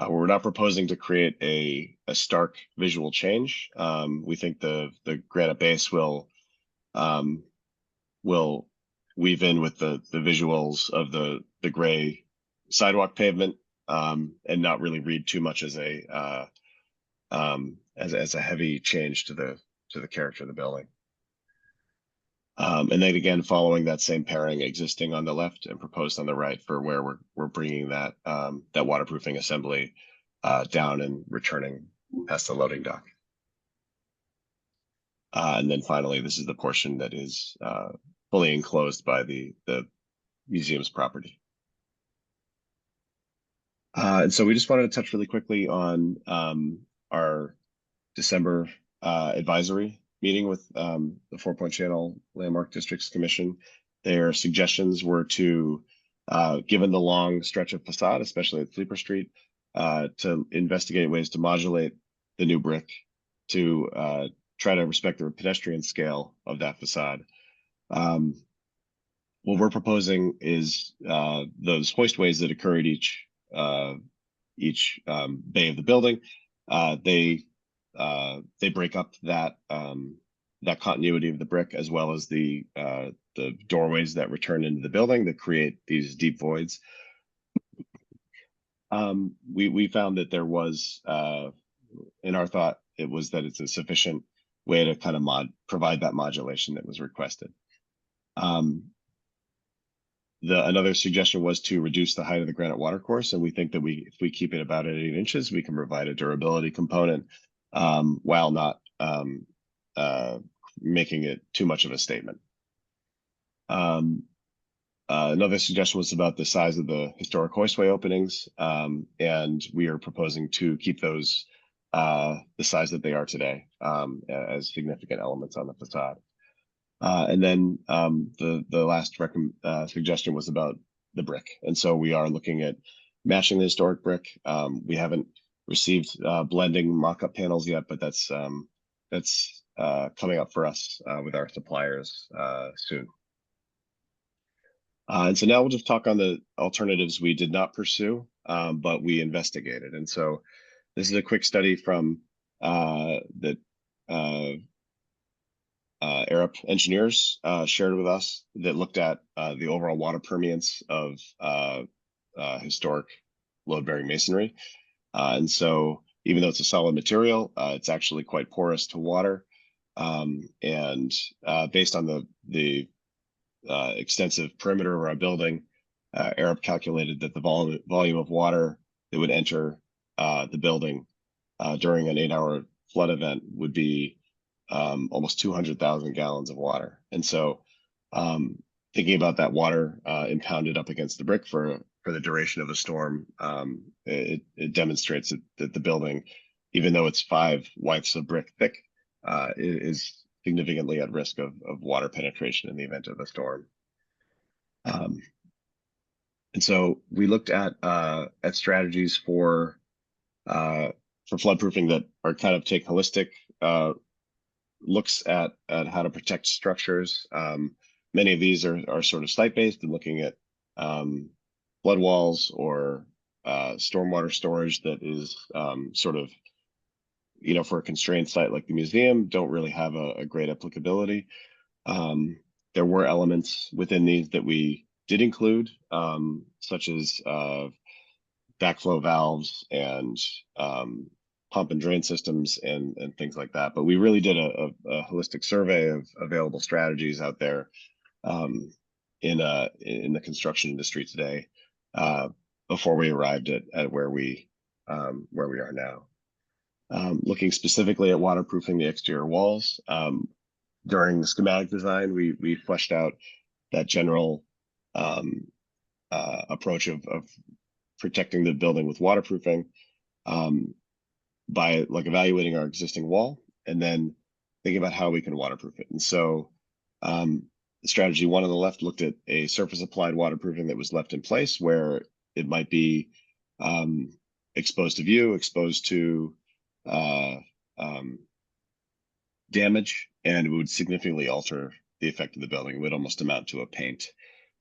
we're not proposing to create a stark visual change. We think the granite base will weave in with the visuals of the gray sidewalk pavement, and not really read too much as a heavy change to the character of the building. And then again, following that same pairing existing on the left and proposed on the right for where we're bringing that waterproofing assembly down and returning past the loading dock. And then finally, this is the portion that is fully enclosed by the museum's property. And so we just wanted to touch really quickly on our December advisory meeting with the 4-Point Channel Landmark Districts Commission. Their suggestions were to, given the long stretch of facade, especially at Sleeper Street, to investigate ways to modulate the new brick to try to respect the pedestrian scale of that facade. What we're proposing is those hoistways that occur at each bay of the building. They break up that continuity of the brick, as well as the doorways that return into the building that create these deep voids. We found that there was, in our thought, it was that it's a sufficient way to kind of provide that modulation that was requested. Another suggestion was to reduce the height of the granite watercourse, and we think that if we keep it about at 8 inches, we can provide a durability component while not making it too much of a statement. Another suggestion was about the size of the historic hoistway openings, and we are proposing to keep those the size that they are today as significant elements on the facade. And then the last suggestion was about the brick. And so we are looking at matching the historic brick. We haven't received blending mock-up panels yet, but that's coming up for us with our suppliers soon. And so now we'll just talk on the alternatives we did not pursue, but we investigated. And so this is a quick study from that Arup engineers shared with us that looked at the overall water permeance of historic load-bearing masonry. And so even though it's a solid material, it's actually quite porous to water. And based on the extensive perimeter of our building, Arup calculated that the volume of water that would enter the building during an 8-hour flood event would be almost 200,000 gallons of water. And so thinking about that water impounded up against the brick for the duration of a storm, it demonstrates that the building, even though it's 5 wipes of brick thick, is significantly at risk of water penetration in the event of a storm. And so we looked at strategies for floodproofing that are kind of take holistic looks at how to protect structures. Many of these are sort of site-based and looking at flood walls or stormwater storage that is sort of, for a constrained site like the museum, don't really have a great applicability. There were elements within these that we did include, such as backflow valves and pump and drain systems and things like that. But we really did a holistic survey of available strategies out there in the construction industry today before we arrived at where we are now. Looking specifically at waterproofing the exterior walls, during the schematic design, we fleshed out that general approach of protecting the building with waterproofing by evaluating our existing wall and then thinking about how we can waterproof it. And so strategy 1 on the left looked at a surface applied waterproofing that was left in place where it might be exposed to view, exposed to damage, and it would significantly alter the effect of the building. It would almost amount to a paint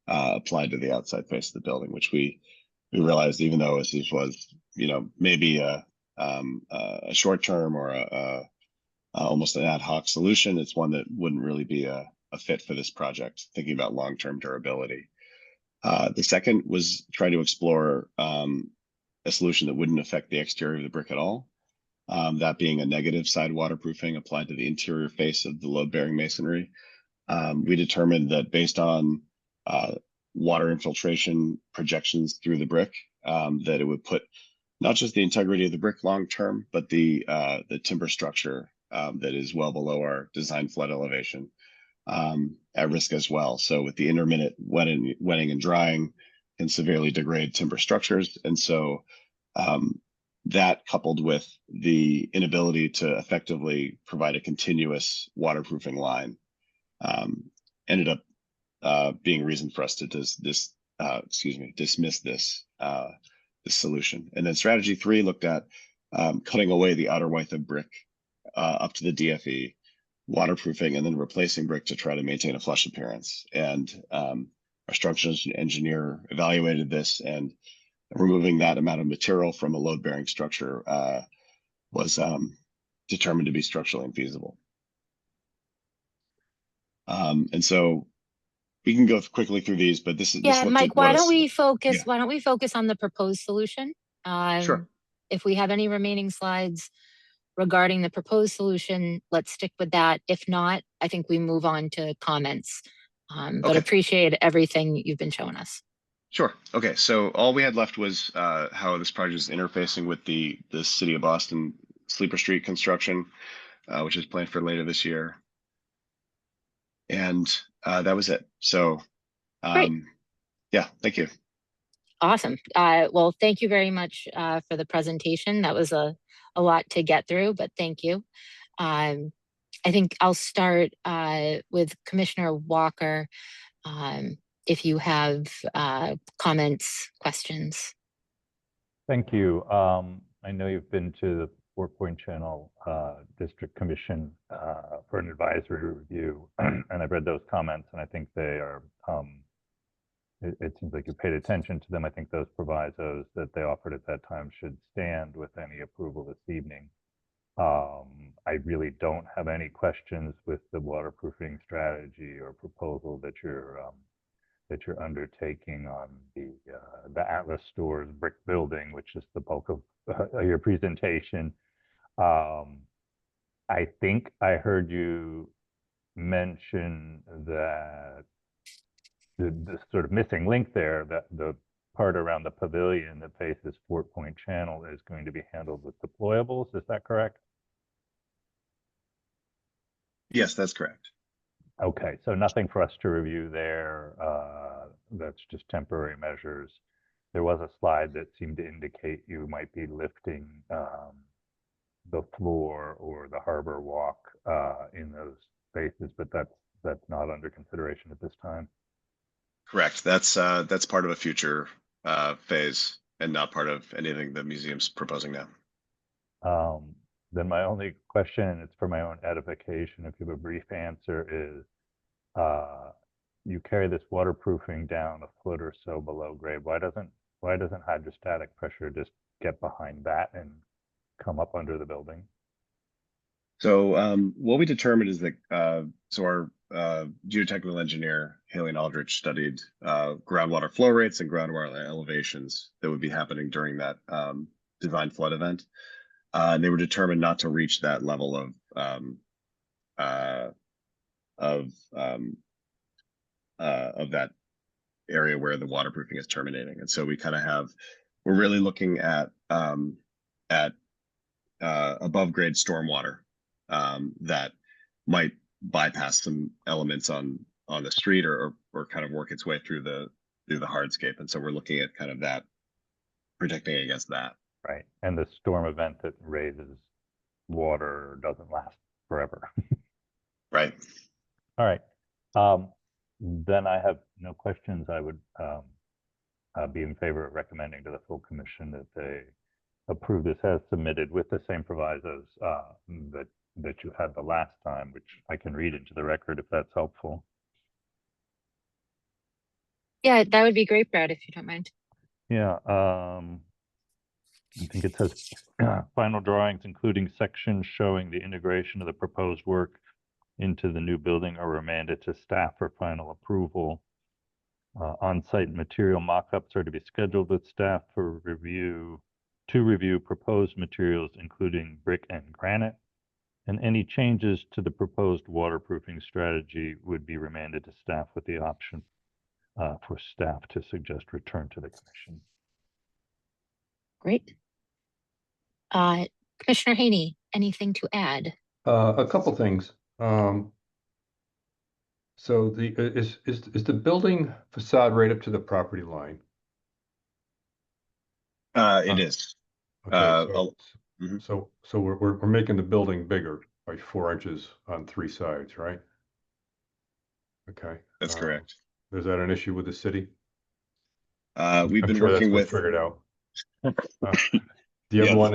applied to the outside face of the building, which we realized, even though this was, maybe a short term or almost an ad hoc solution, it's one that wouldn't really be a fit for this project, thinking about long-term durability. The second was trying to explore a solution that wouldn't affect the exterior of the brick at all. That being a negative side waterproofing applied to the interior face of the load-bearing masonry. We determined that based on water infiltration projections through the brick, that it would put not just the integrity of the brick long-term, but the timber structure that is well below our design flood elevation at risk as well. So with the intermittent wetting and drying can severely degrade timber structures. And so that, coupled with the inability to effectively provide a continuous waterproofing line, ended up being a reason for us to dismiss this solution. And then strategy 3 looked at cutting away the outer width of brick up to the DFE, waterproofing, and then replacing brick to try to maintain a flush appearance. And our structural engineer evaluated this, and removing that amount of material from a load-bearing structure was determined to be structurally infeasible. And so we can go quickly through these, but this Mike, why don't we focus on the proposed solution? Sure. If we have any remaining slides, regarding the proposed solution, let's stick with that. If not, I think we move on to comments. But Okay. appreciate everything you've been showing us. Sure. Okay. So all we had left was how this project is interfacing with the City of Boston Sleeper Street construction, which is planned for later this year. And that was it. So, yeah, thank you. Awesome. Well, thank you very much for the presentation. That was a lot to get through, but thank you. I think I'll start with Commissioner Walker. If you have comments, questions. Thank you. I know you've been to the 4-Point Channel District Commission for an advisory review, and I've read those comments, and I think they are, it seems like you paid attention to them. I think those provisos that they offered at that time should stand with any approval this evening. I really don't have any questions with the waterproofing strategy or proposal that you're undertaking on the Atlas Stores brick building, which is the bulk of your presentation. I think I heard you mention that the sort of missing link there, that the part around the pavilion that faces 4-Point Channel is going to be handled with deployables. Is that correct? Yes, that's correct. Okay, so nothing for us to review there. That's just temporary measures. There was a slide that seemed to indicate you might be lifting the floor or the harbor walk in those spaces, but that's not under consideration at this time. Correct. That's part of a future phase and not part of anything the museum's proposing now. Then my only question, and it's for my own edification, if you have a brief answer, is you carry this waterproofing down a foot or so below grade. Why doesn't hydrostatic pressure just get behind that and come up under the building? So what we determined is that so our geotechnical engineer Haley Aldrich studied groundwater flow rates and groundwater elevations that would be happening during that design flood event. And they were determined not to reach that level of that area where the waterproofing is terminating. And so we kind of we're really looking at above grade stormwater that might bypass some elements on the street or kind of work its way through the hardscape. And so we're looking at kind of that, protecting against that. Right. And the storm event that raises water doesn't last forever. Right. All right. Then I have no questions. I would be in favor of recommending to the full commission that they approve this as submitted with the same provisos that you had the last time, which I can read into the record if that's helpful. Yeah, that would be great, Brad, if you don't mind. Yeah. I think it says final drawings, including sections showing the integration of the proposed work into the new building, are remanded to staff for final approval. On-site material mock-ups are to be scheduled with staff for review, to review proposed materials, including brick and granite. And any changes to the proposed waterproofing strategy would be remanded to staff with the option for staff to suggest return to the commission. Great. Commissioner Haney, anything to add? A couple things. So is the building facade right up to the property line? It is. Okay, so we're making the building bigger by 4 inches on 3 sides, right? Okay. That's correct. Is that an issue with the city? We've I'm been sure working that's with. figured out. The other one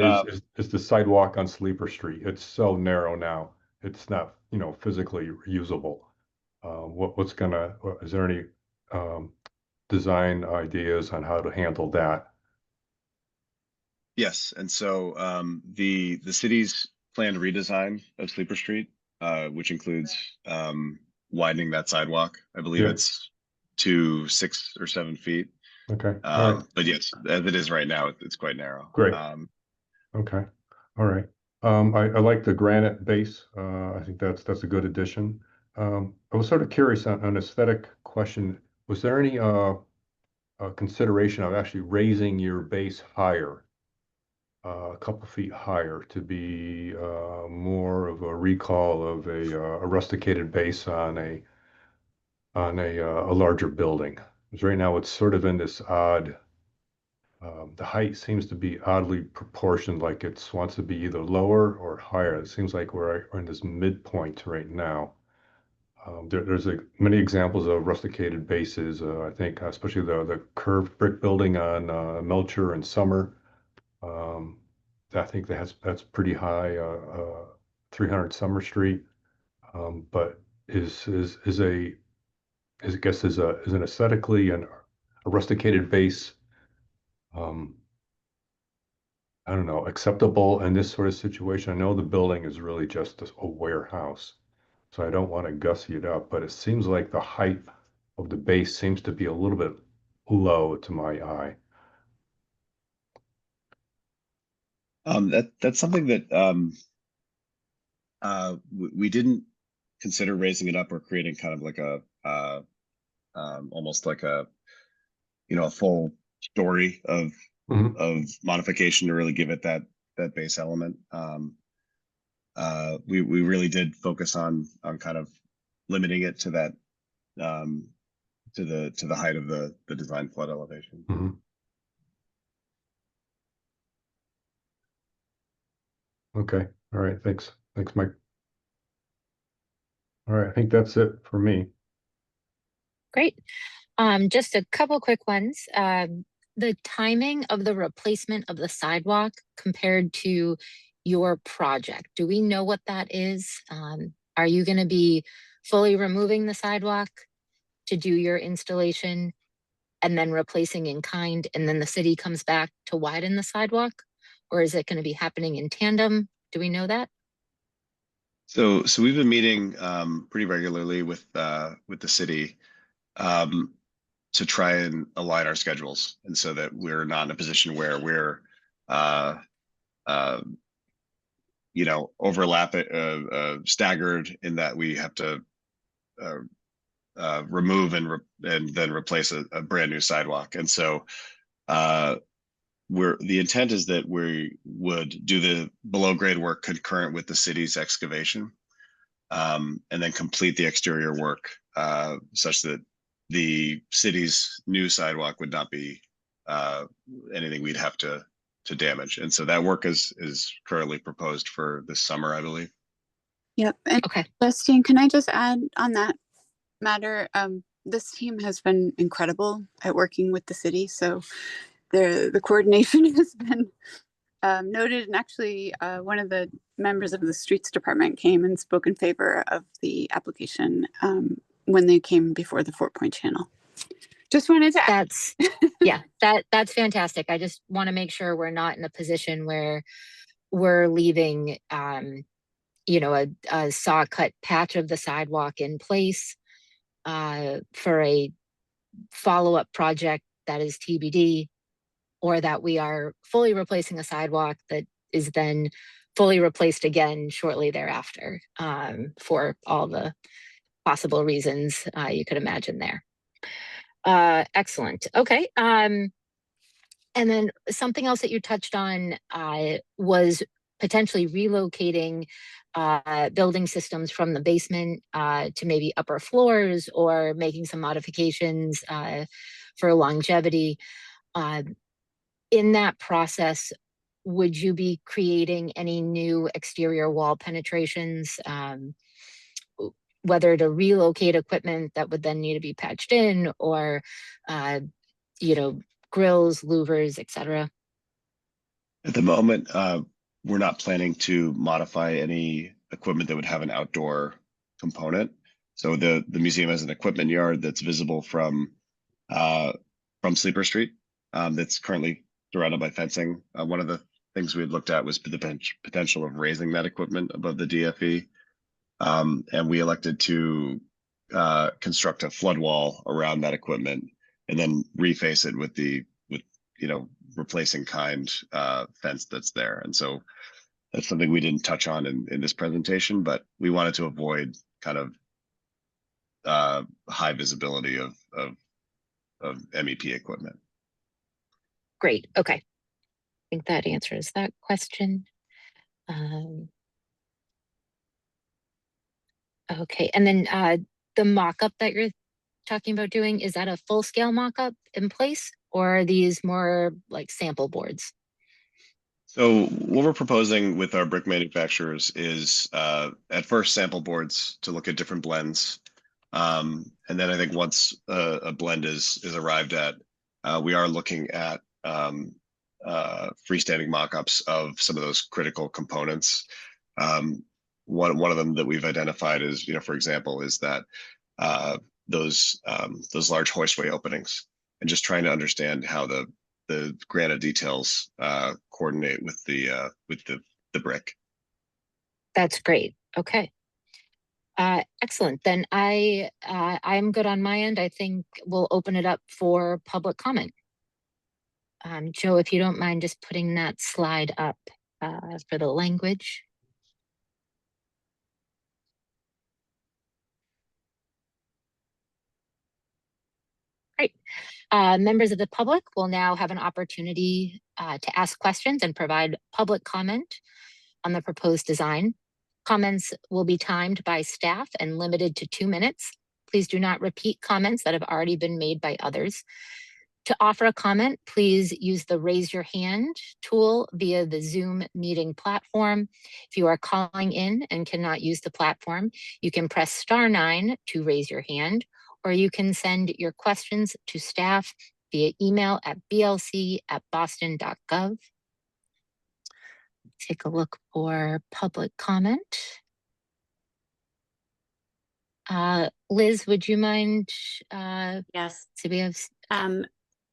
is the sidewalk on Sleeper Street. It's so narrow now. It's not, physically usable. Is there any design ideas on how to handle that? Yes, and so the city's planned redesign of Sleeper Street, which includes widening that sidewalk. I believe it's to 6 or 7 feet. Okay. All right. But yes, as it is right now, it's quite narrow. Great. Okay. All right. I like the granite base. I think that's a good addition. I was sort of curious on an aesthetic question. Was there any consideration of actually raising your base higher, a couple feet higher, to be more of a recall of a rusticated base on a larger building? Because right now it's sort of in this odd. The height seems to be oddly proportioned, like it wants to be either lower or higher. It seems like we're in this midpoint right now. There's many examples of rusticated bases. I think especially the curved brick building on Melcher and Summer. I think that's pretty high. 300 Summer Street, but is I guess is an aesthetically and a rusticated base. I don't know, acceptable in this sort of situation. I know the building is really just a warehouse, so I don't want to gussy it up, but it seems like the height of the base seems to be a little bit low to my eye. That's something that we didn't consider raising it up or creating kind of like a almost like a full story of modification to really give it that base element. We really did focus on kind of limiting it to that to the height of the design flood elevation. Okay. All right. Thanks, Mike. All right. I think that's it for me. Great. Just a couple quick ones. The timing of the replacement of the sidewalk compared to your project, do we know what that is? Are you going to be fully removing the sidewalk to do your installation and then replacing in kind, and then the city comes back to widen the sidewalk? Or is it going to be happening in tandem? Do we know that? So we've been meeting pretty regularly with the city to try and align our schedules, and so that we're not in a position where we're staggered in that we have to remove and then replace a brand new sidewalk. And so the intent is that we would do the below grade work concurrent with the city's excavation, and then complete the exterior work such that the city's new sidewalk would not be anything we'd have to damage. And so that work is currently proposed for this summer, I believe. Yep. And Okay. Justine, can I just add on that matter? This team has been incredible at working with the city. So the coordination has been noted. And actually, one of the members of the streets department came and spoke in favor of the application when they came before the 4-point channel. Just wanted to add. That's fantastic. I just want to make sure we're not in a position where we're leaving a saw cut patch of the sidewalk in place for a follow-up project that is TBD, or that we are fully replacing a sidewalk that is then fully replaced again shortly thereafter, for all the possible reasons you could imagine there. Excellent. Okay. And then something else that you touched on was potentially relocating building systems from the basement to maybe upper floors, or making some modifications for longevity. In that process, would you be creating any new exterior wall penetrations, whether to relocate equipment that would then need to be patched in, or grills, louvers, etc.? At the moment, we're not planning to modify any equipment that would have an outdoor component. So the museum has an equipment yard that's visible from Sleeper Street, that's currently surrounded by fencing. One of the things we had looked at was the potential of raising that equipment above the DFE, and we elected to construct a flood wall around that equipment and then reface it with replacing kind fence that's there. And so That's something we didn't touch on in this presentation, but we wanted to avoid kind of high visibility of MEP equipment. Great. Okay. I think that answers that question. Okay. And then the mock-up that you're talking about doing, is that a full-scale mock-up in place, or are these more like sample boards? So what we're proposing with our brick manufacturers is at first sample boards to look at different blends. And then I think once a blend is arrived at, we are looking at freestanding mock-ups of some of those critical components. One of them that we've identified is, for example, is that those large hoistway openings, and just trying to understand how the granite details coordinate with the brick. That's great. Okay. Excellent. Then I'm good on my end. I think we'll open it up for public comment. Joe, if you don't mind just putting that slide up for the language. Great. Members of the public will now have an opportunity to ask questions and provide public comment on the proposed design. Comments will be timed by staff and limited to 2 minutes. Please do not repeat comments that have already been made by others. To offer a comment, please use the raise your hand tool via the Zoom meeting platform. If you are calling in and cannot use the platform, you can press *9 to raise your hand, or you can send your questions to staff via email at blc@boston.gov. Take a look for public comment. Liz, would you mind? Yes. So we have.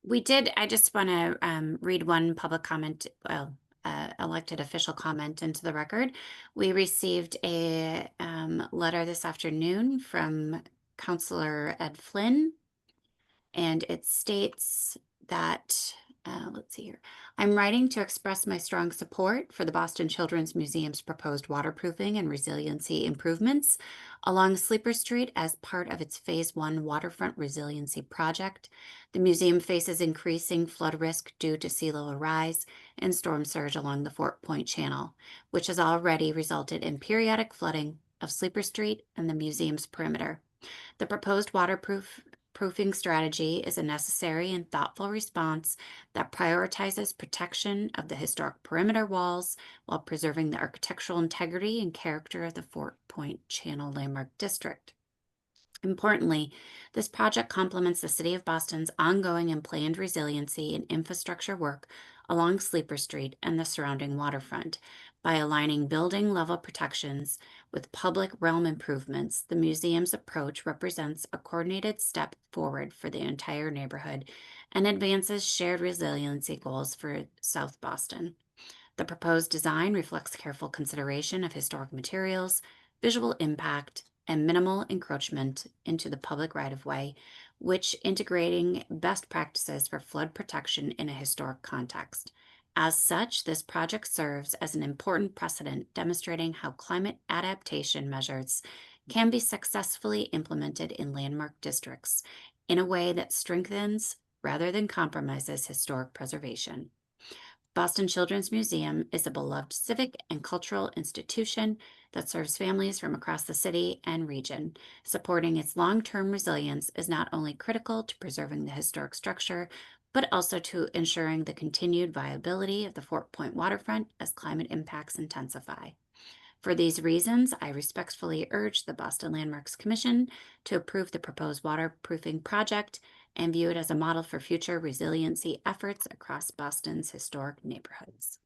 We did. I just want to read one public comment, elected official comment into the record. We received a letter this afternoon from Councillor Ed Flynn, and it states that, let's see here. I'm writing to express my strong support for the Boston Children's Museum's proposed waterproofing and resiliency improvements along Sleeper Street as part of its Phase 1 waterfront resiliency project. The museum faces increasing flood risk due to sea level rise and storm surge along the Fort Point Channel, which has already resulted in periodic flooding of Sleeper Street and the museum's perimeter. The proposed waterproofing strategy is a necessary and thoughtful response that prioritizes protection of the historic perimeter walls while preserving the architectural integrity and character of the Fort Point Channel Landmark District. Importantly, this project complements the City of Boston's ongoing and planned resiliency and infrastructure work along Sleeper Street and the surrounding waterfront. By aligning building level protections with public realm improvements, the museum's approach represents a coordinated step forward for the entire neighborhood and advances shared resiliency goals for South Boston. The proposed design reflects careful consideration of historic materials, visual impact, and minimal encroachment into the public right-of-way, which integrating best practices for flood protection in a historic context. As such, this project serves as an important precedent demonstrating how climate adaptation measures can be successfully implemented in landmark districts in a way that strengthens rather than compromises historic preservation. Boston Children's Museum is a beloved civic and cultural institution that serves families from across the city and region. Supporting its long-term resilience is not only critical to preserving the historic structure, but also to ensuring the continued viability of the Fort Point waterfront as climate impacts intensify. For these reasons, I respectfully urge the Boston Landmarks Commission to approve the proposed waterproofing project and view it as a model for future resiliency efforts across Boston's historic neighborhoods.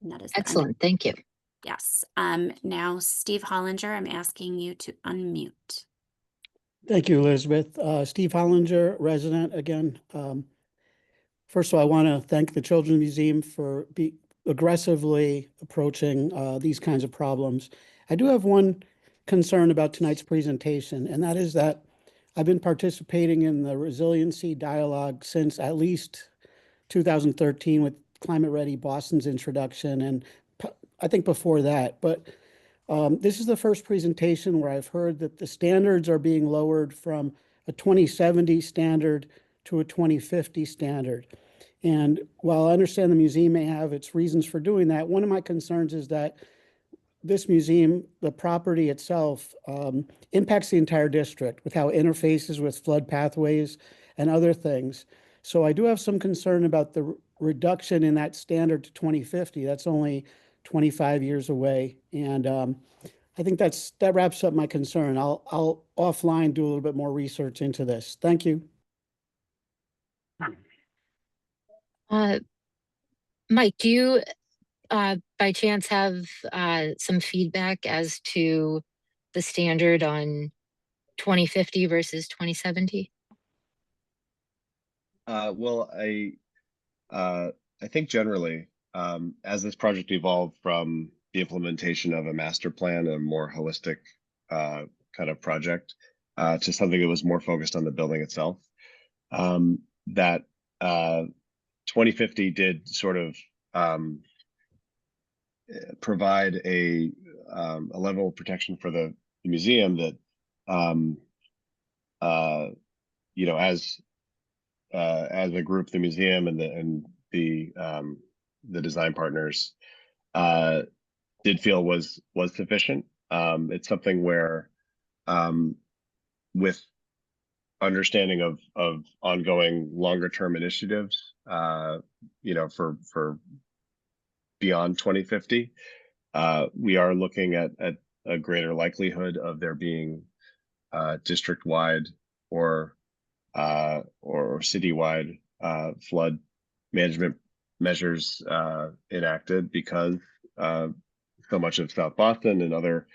And that is Excellent. Thank you. Yes. Now, Steve Hollinger, I'm asking you to unmute. Thank you, Elizabeth. Steve Hollinger, resident again. First of all, I want to thank the Children's Museum for aggressively approaching these kinds of problems. I do have one concern about tonight's presentation, and that is that I've been participating in the resiliency dialogue since at least 2013 with Climate Ready Boston's introduction, and I think before that. But this is the first presentation where I've heard that the standards are being lowered from a 2070 standard to a 2050 standard. And while I understand the museum may have its reasons for doing that, one of my concerns is that this museum, the property itself, impacts the entire district with how it interfaces with flood pathways and other things. So I do have some concern about the reduction in that standard to 2050. That's only 25 years away. And I think that wraps up my concern. I'll offline do a little bit more research into this. Thank you. Mike, do you by chance have some feedback as to the standard on 2050 versus 2070? Well, I think generally, as this project evolved from the implementation of a master plan, a more holistic kind of project, to something that was more focused on the building itself, that 2050 did sort of provide a level of protection for the museum that, you know, as a group, the museum and the design partners did feel was sufficient. It's something where, with understanding of ongoing longer term initiatives, you know, for beyond 2050, we are looking at a greater likelihood of there being district-wide or citywide flood management measures enacted, because so much of South Boston and other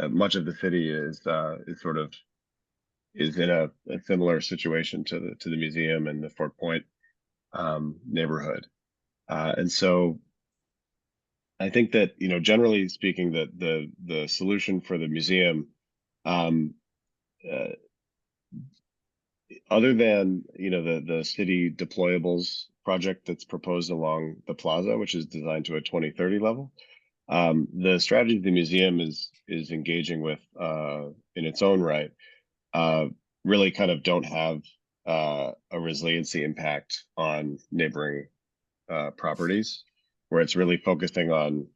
much of the city is sort of in a similar situation to the museum and the Fort Point neighborhood, and so I think that, you know, generally speaking, that the solution for the museum, other than, you know, the city deployables project that's proposed along the plaza, which is designed to a 2030 level, the strategy the museum is engaging with in its own right really kind of don't have a resiliency impact on neighboring properties, where it's really focusing on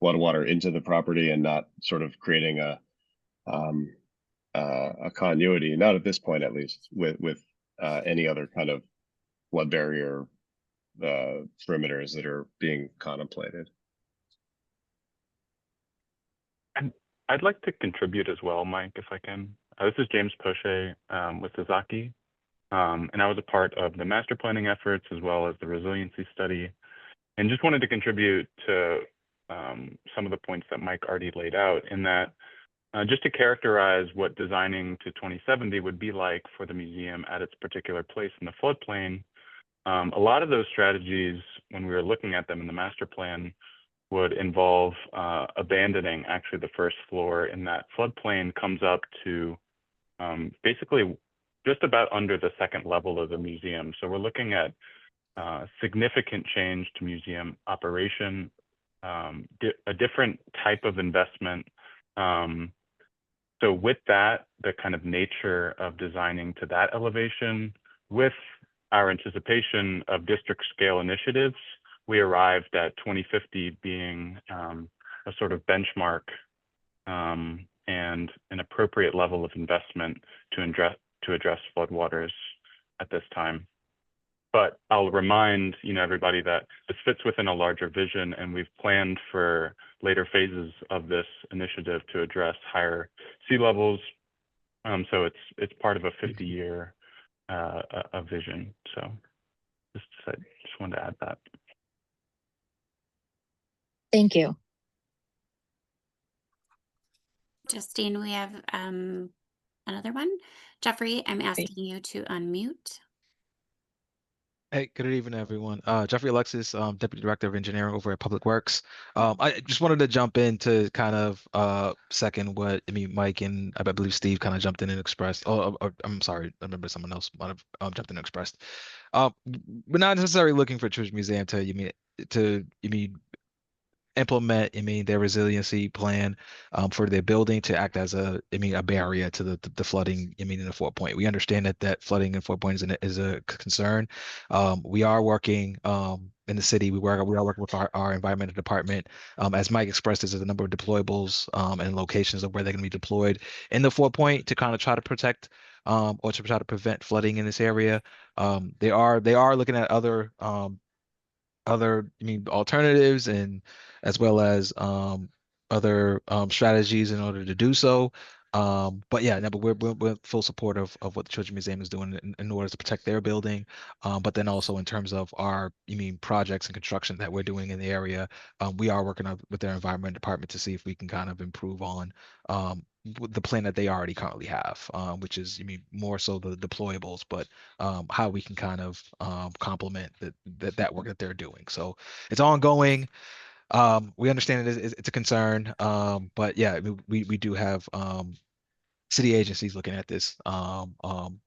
floodwater into the property and not sort of creating a continuity, not at this point at least, with any other kind of flood barrier perimeters that are being contemplated. And I'd like to contribute as well, Mike, if I can. This is James Poche with Sasaki, and I was a part of the master planning efforts as well as the resiliency study, and just wanted to contribute to some of the points that Mike already laid out, in that just to characterize what designing to 2070 would be like for the museum at its particular place in the floodplain. A lot of those strategies, when we were looking at them in the master plan, would involve abandoning actually the first floor in that floodplain comes up to basically just about under the second level of the museum. So we're looking at significant change to museum operation, a different type of investment. So with that, the kind of nature of designing to that elevation, with our anticipation of district scale initiatives, we arrived at 2050 being a sort of benchmark and an appropriate level of investment to address floodwaters at this time. But I'll remind everybody that this fits within a larger vision, and we've planned for later phases of this initiative to address higher sea levels. So it's part of a 50-year vision. So just wanted to add that. Thank you. Justine, we have another one. Jeffrey, I'm asking you to unmute. Hey, good evening, everyone. Jeffrey Alexis, Deputy Director of Engineering over at Public Works. I just wanted to jump in to kind of second what Mike and I believe Steve kind of jumped in and expressed. I'm sorry, I remember someone else might have jumped in and expressed. We're not necessarily looking for Church Museum to implement, their resiliency plan for their building to act as a barrier to the flooding, in the Fort Point. We understand that flooding in Fort Point is a concern. We are working in the city. We are working with our environmental department. As Mike expressed, there's a number of deployables and locations of where they're going to be deployed in the Fort Point to kind of try to protect or to try to prevent flooding in this area. They are looking at other alternatives, and as well as other strategies in order to do so. But yeah, no, but we're full support of what the Children's Museum is doing in order to protect their building. But then also in terms of our projects and construction that we're doing in the area, we are working with their environment department to see if we can kind of improve on the plan that they already currently have, which is more so the deployables, but how we can kind of complement that work that they're doing. So it's ongoing. We understand it's a concern, but yeah, we do have city agencies looking at this on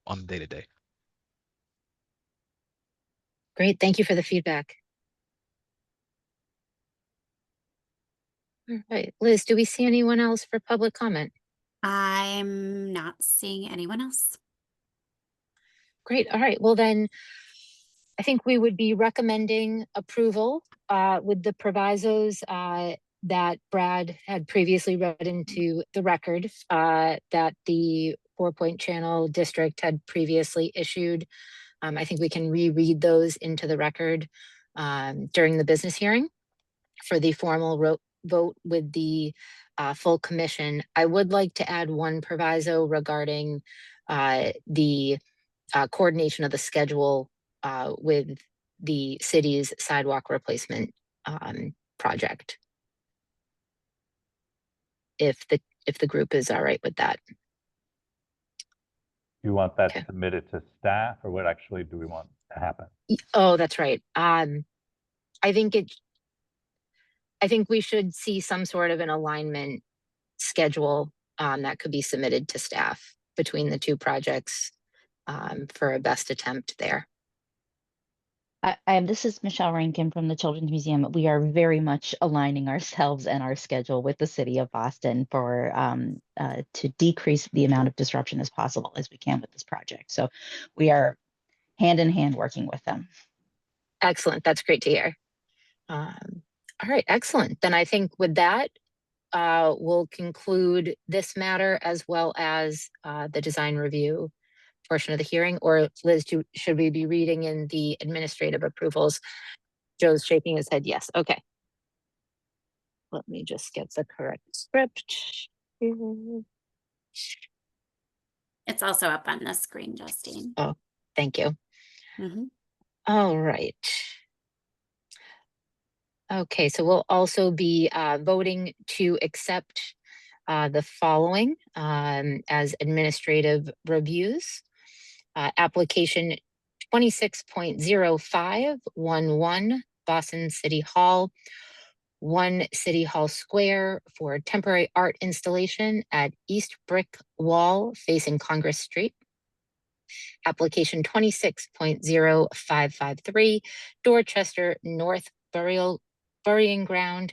the day-to-day. Great, thank you for the feedback. All right, Liz, do we see anyone else for public comment? I'm not seeing anyone else. Great, all right, well then, I think we would be recommending approval with the provisos that Brad had previously read into the record that the 4-Point Channel District had previously issued. I think we can reread those into the record during the business hearing for the formal vote with the full commission. I would like to add one proviso regarding the coordination of the schedule with the city's sidewalk replacement project. If the group is all right with that. You want that Okay. submitted to staff, or what actually do we want to happen? Oh, that's right. I think we should see some sort of an alignment schedule that could be submitted to staff between the two projects for a best attempt there. This is Michelle Rankin from the Children's Museum. We are very much aligning ourselves and our schedule with the city of Boston for to decrease the amount of disruption as possible as we can with this project. So we are hand in hand working with them. Excellent. That's great to hear. All right, excellent. Then I think with that, we'll conclude this matter as well as the design review portion of the hearing. Or Liz, should we be reading in the administrative approvals? Joe's shaking his head yes. Okay. Let me just get the correct script. It's also up on the screen, Justine. Oh, thank you. Mm-hmm. All right. Okay, so we'll also be voting to accept the following as administrative reviews. Application 26.0511 Boston City Hall, 1 City Hall Square for temporary art installation at East Brick Wall facing Congress Street. Application 26.0553 Dorchester North Burying Ground,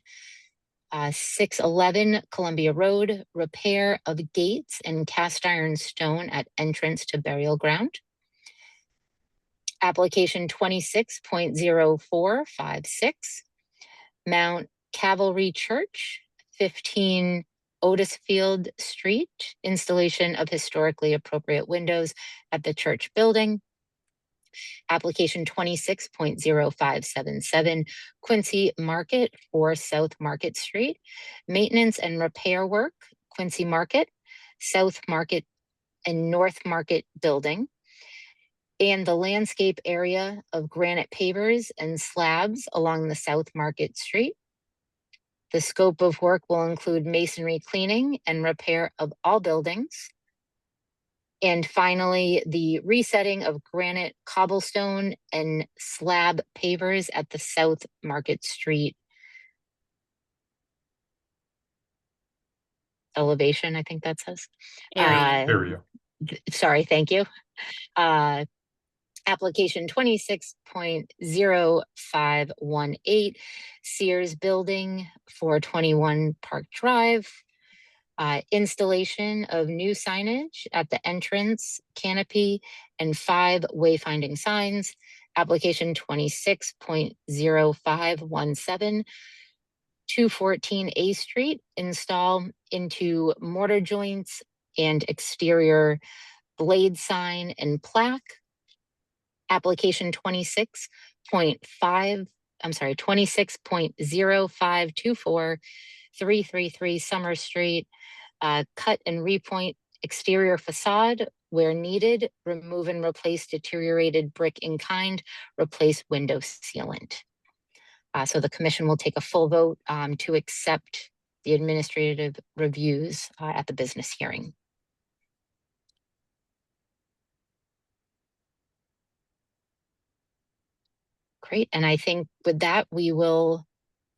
611 Columbia Road, repair of gates and cast iron stone at entrance to burial ground. Application 26.0456 Mount Cavalry Church, 15 Otisfield Street, installation of historically appropriate windows at the church building. Application 26.0577 Quincy Market for South Market Street, maintenance and repair work, Quincy Market, South Market and North Market building, and the landscape area of granite pavers and slabs along the South Market Street. The scope of work will include masonry cleaning and repair of all buildings. And finally, the resetting of granite cobblestone and slab pavers at the South Market Street elevation, I think that says. Area. Area. Sorry, thank you. Application 26.0518, Sears Building, 421 Park Drive. Installation of new signage at the entrance, canopy, and 5 wayfinding signs. Application 26.0517, 214 A Street, install into mortar joints and exterior blade sign and plaque. Application 26.0524, 333 Summer Street, cut and repoint exterior facade where needed, remove and replace deteriorated brick in kind, replace window sealant. So the commission will take a full vote to accept the administrative reviews at the business hearing. Great, and I think with that, we will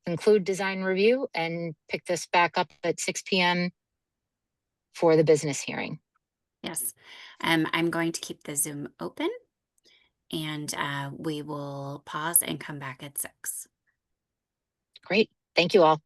conclude design review and pick this back up at 6 p.m. for the business hearing. Yes, I'm going to keep the Zoom open, and we will pause and come back at 6. Great, thank you all.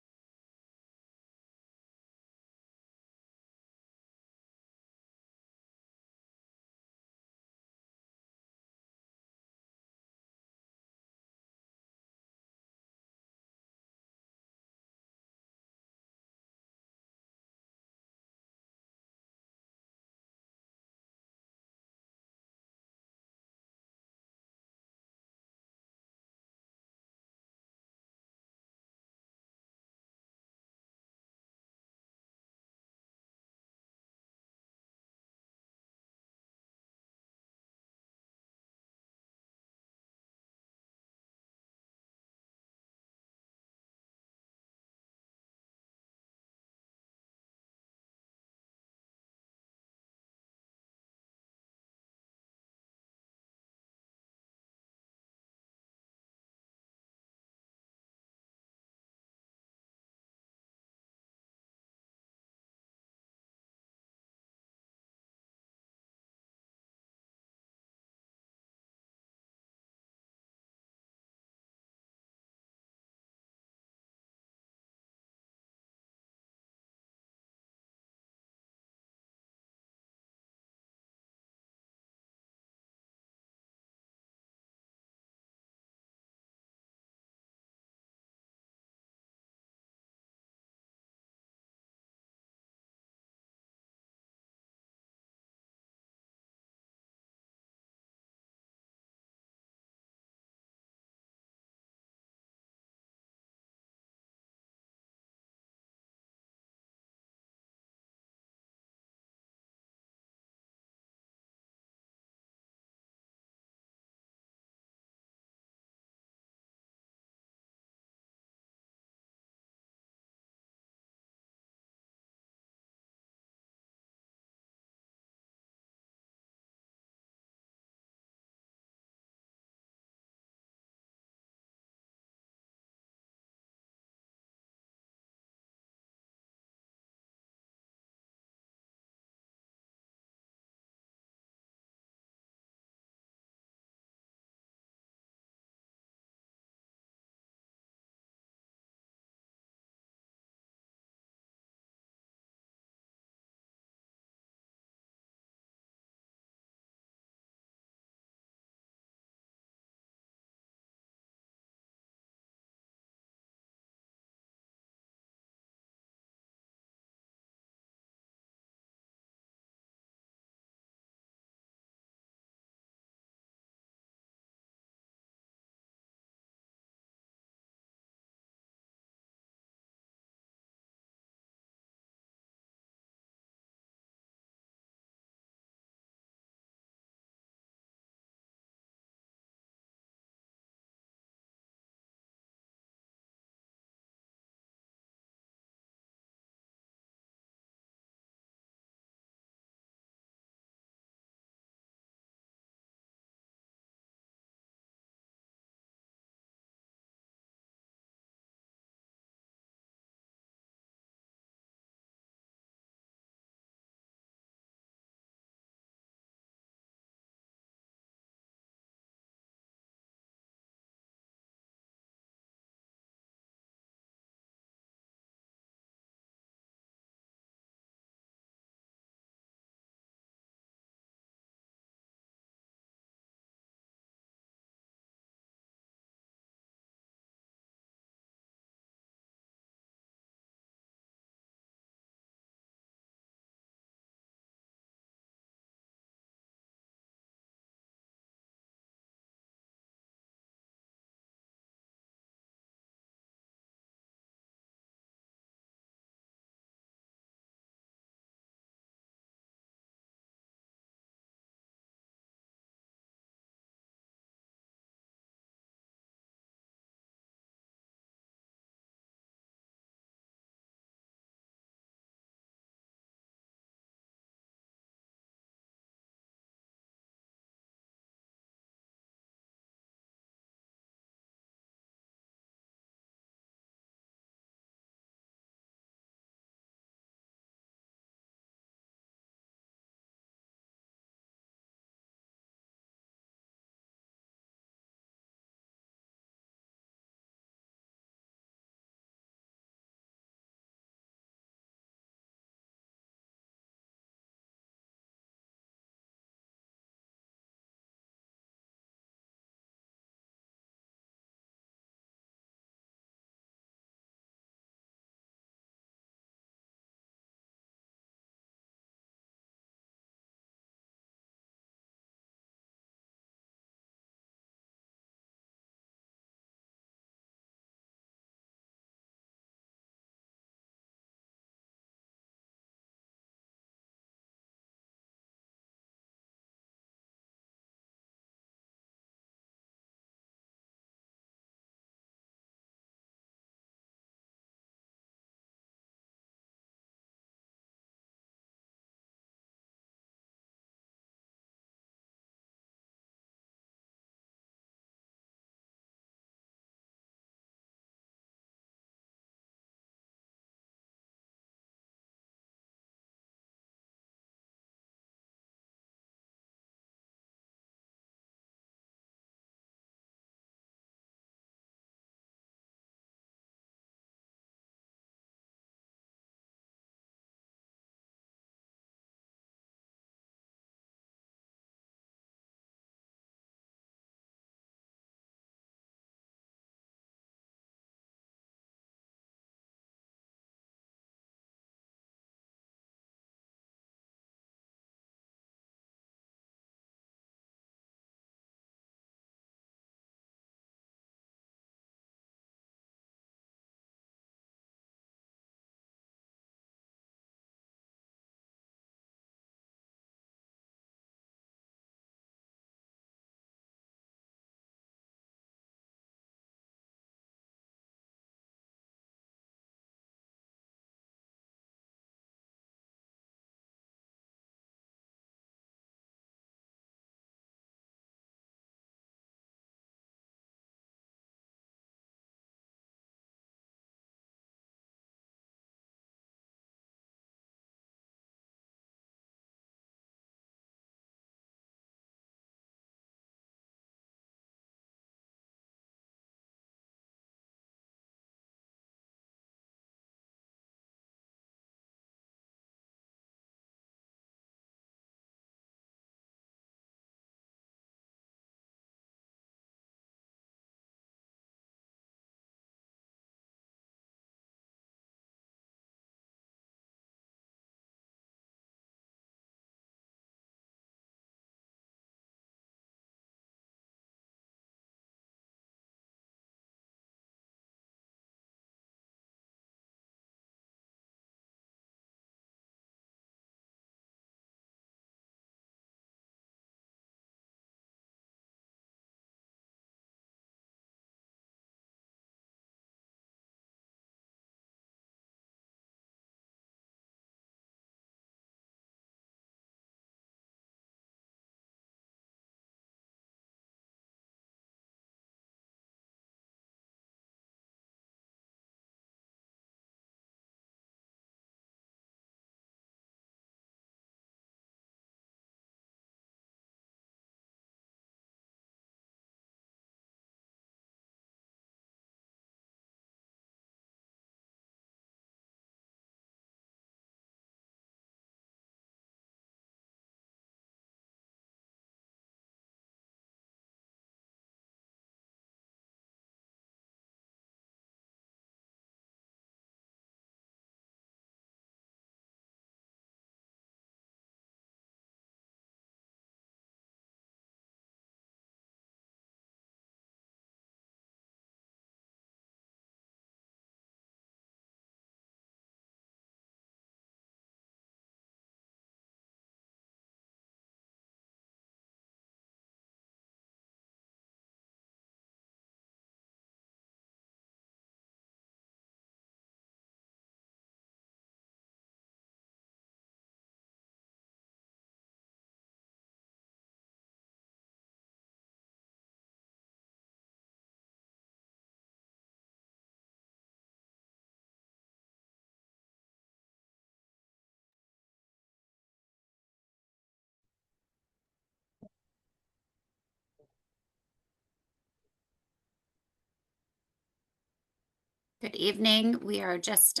Good evening. We are just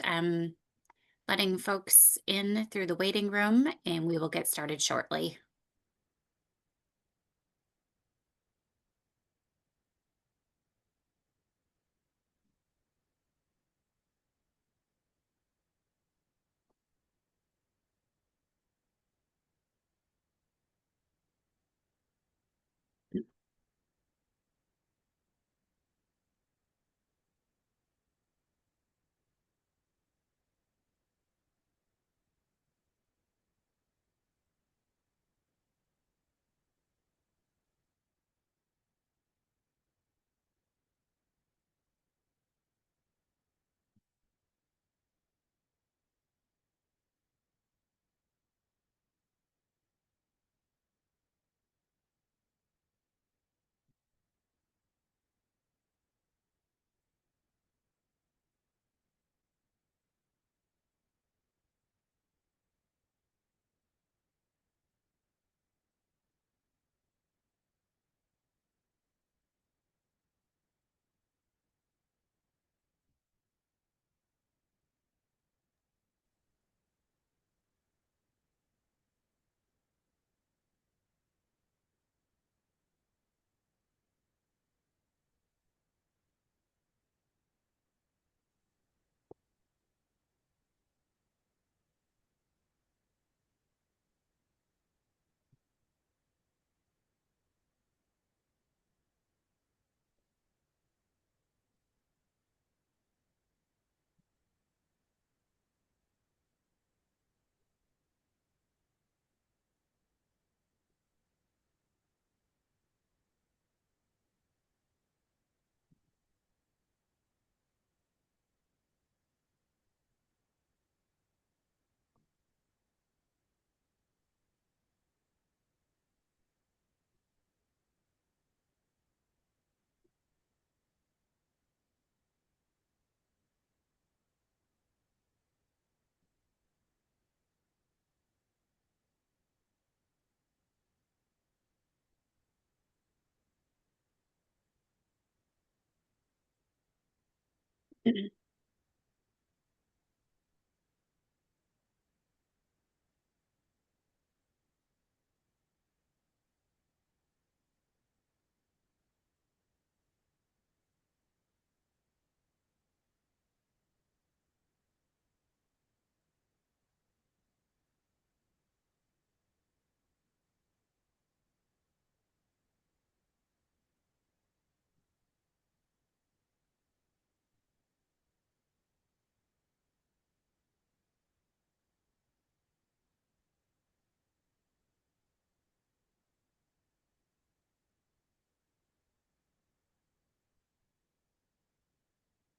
letting folks in through the waiting room, and we will get started shortly.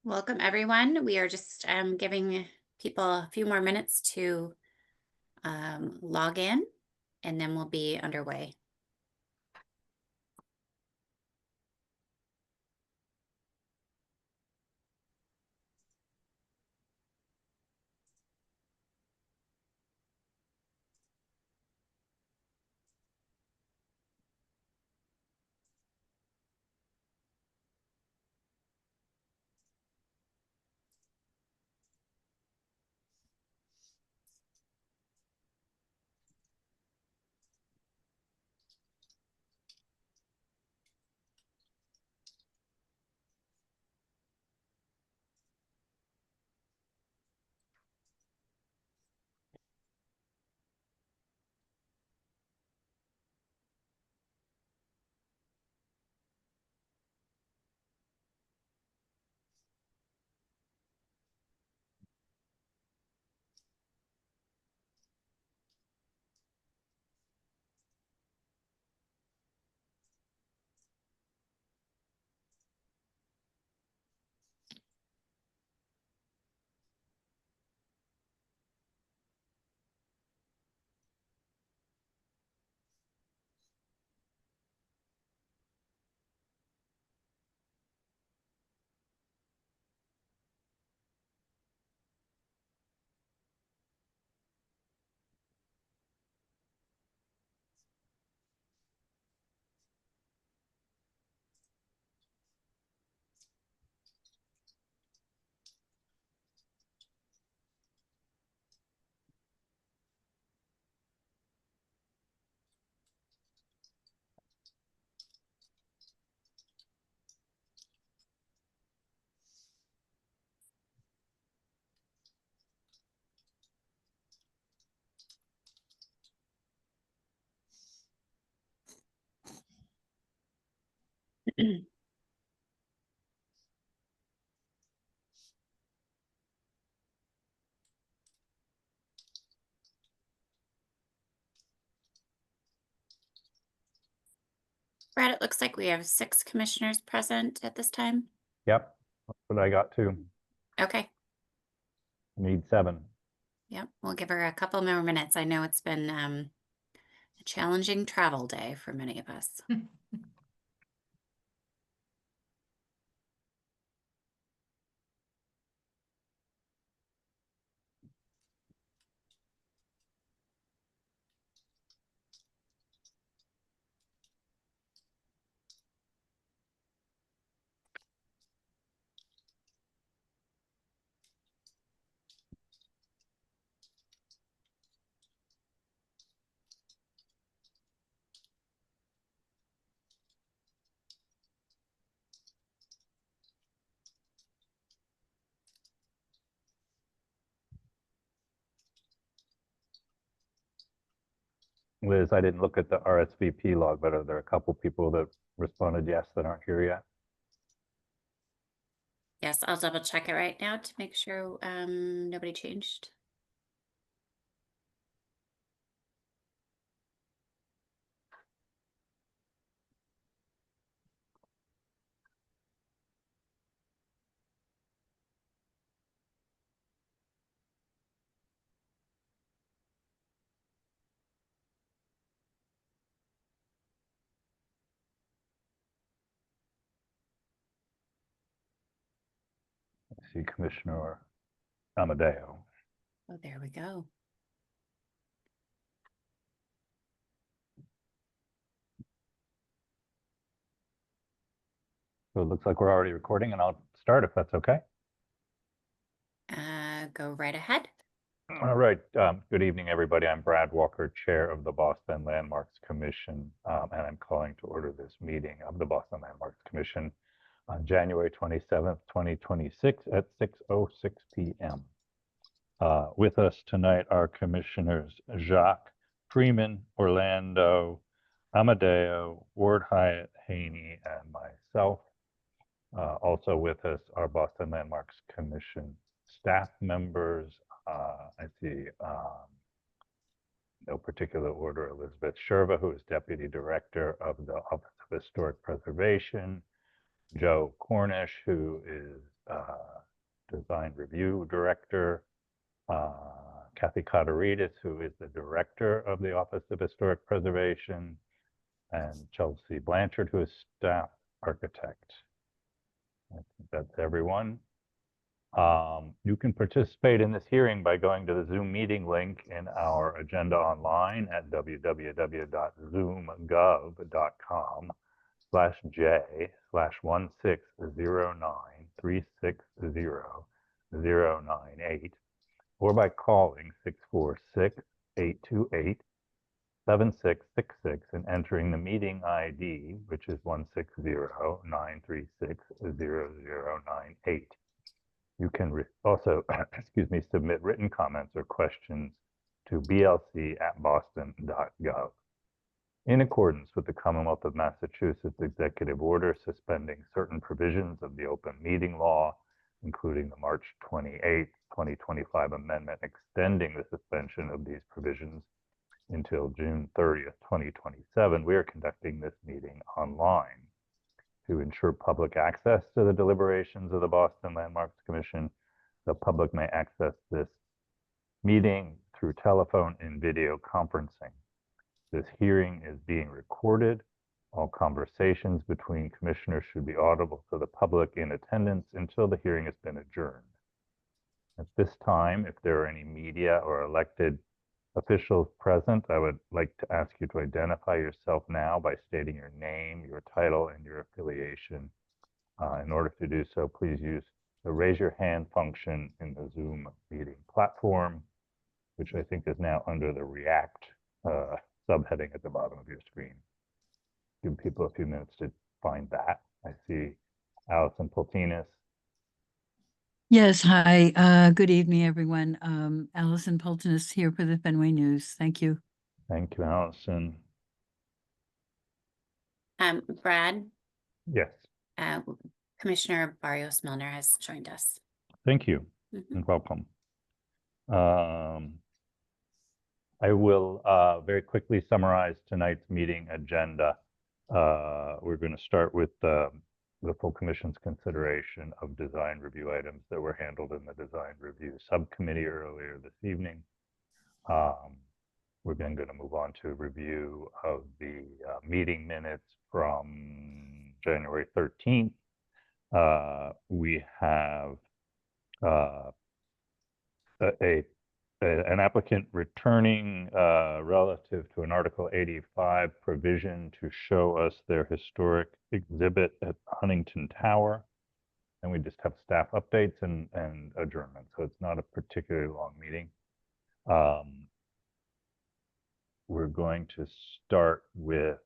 Welcome, everyone. We are just giving people a few more minutes to log in, and then we'll be underway. Brad, it looks like we have 6 commissioners present at this time. Yep, that's what I got too. Okay. Need 7. Yep. We'll give her a couple more minutes. I know it's been a challenging travel day for many of us. Liz, I didn't look at the RSVP log, but are there a couple people that responded yes that aren't here yet? Yes, I'll double check it right now to make sure nobody changed. I see Commissioner Amadeo. Oh, there we go. So it looks like we're already recording, and I'll start if that's okay. Go right ahead. All right. Good evening, everybody. I'm Brad Walker, Chair of the Boston Landmarks Commission, and I'm calling to order this meeting of the Boston Landmarks Commission on January 27th, 2026 at 6:06 p.m. With us tonight are Commissioners Jacques, Freeman, Orlando, Amadeo, Ward Hyatt, Haney, and myself. Also with us are Boston Landmarks Commission staff members. I see no particular order, Elizabeth Sherva, who is Deputy Director of the Office of Historic Preservation, Joe Cornish, who is Design Review Director, Kathy Cotaridis, who is the Director of the Office of Historic Preservation, and Chelsea Blanchard, who is Staff Architect. I think that's everyone. You can participate in this hearing by going to the Zoom meeting link in our agenda online at www.zoom.gov/J/1609360098 or by calling 646-828-7666 and entering the meeting ID, which is 160-936-0098. You can also, submit written comments or questions to blc@boston.gov. In accordance with the Commonwealth of Massachusetts Executive Order suspending certain provisions of the open meeting law, including the March 28, 2025 amendment extending the suspension of these provisions until June 30th, 2027, we are conducting this meeting online. To ensure public access to the deliberations of the Boston Landmarks Commission, the public may access this meeting through telephone and video conferencing. This hearing is being recorded. All conversations between commissioners should be audible to the public in attendance until the hearing has been adjourned. At this time, if there are any media or elected officials present, I would like to ask you to identify yourself now by stating your name, your title, and your affiliation. In order to do so, please use the raise your hand function in the Zoom meeting platform, which I think is now under the React subheading at the bottom of your screen. Give people a few minutes to find that. I see Allison Poltinas. Yes, hi. Good evening, everyone. Allison Poltinas here for the Fenway News. Thank you. Thank you, Allison. Brad? Yes, Commissioner Barrios Milner has joined us. thank you and welcome. I will very quickly summarize tonight's meeting agenda. We're going to start with the full commission's consideration of design review items that were handled in the design review subcommittee earlier this evening. We're then going to move on to review of the meeting minutes from January 13th. We have an applicant returning relative to an Article 85 provision to show us their historic exhibit at Huntington Tower. And we just have staff updates and adjournment. So it's not a particularly long meeting. We're going to start with,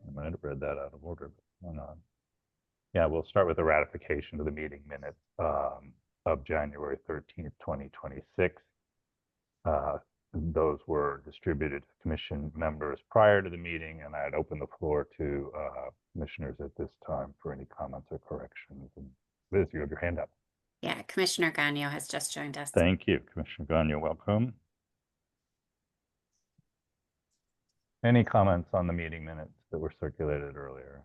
I might have read that out of order, but hang on. Yeah, we'll start with the ratification of the meeting minutes of January 13th, 2026. Those were distributed to commission members prior to the meeting, and I'd open the floor to commissioners at this time for any comments or corrections. And Liz, you have your hand up. Yeah, Commissioner Gagno has just joined us. Thank you, Commissioner Gagno, welcome. Any comments on the meeting minutes that were circulated earlier?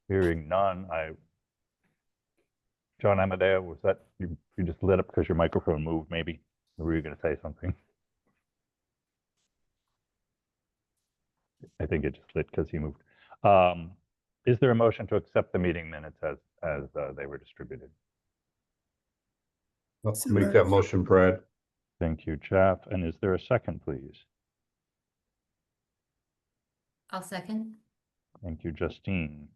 Hearing none, John Amadeo, was that, you just lit up because your microphone moved maybe? Or were you going to say something? I think it just lit because he moved. Is there a motion to accept the meeting minutes as they were distributed? I'll make that motion, Brad. Thank you, Jeff. And is there a second, please? I'll second. Thank you, Justine.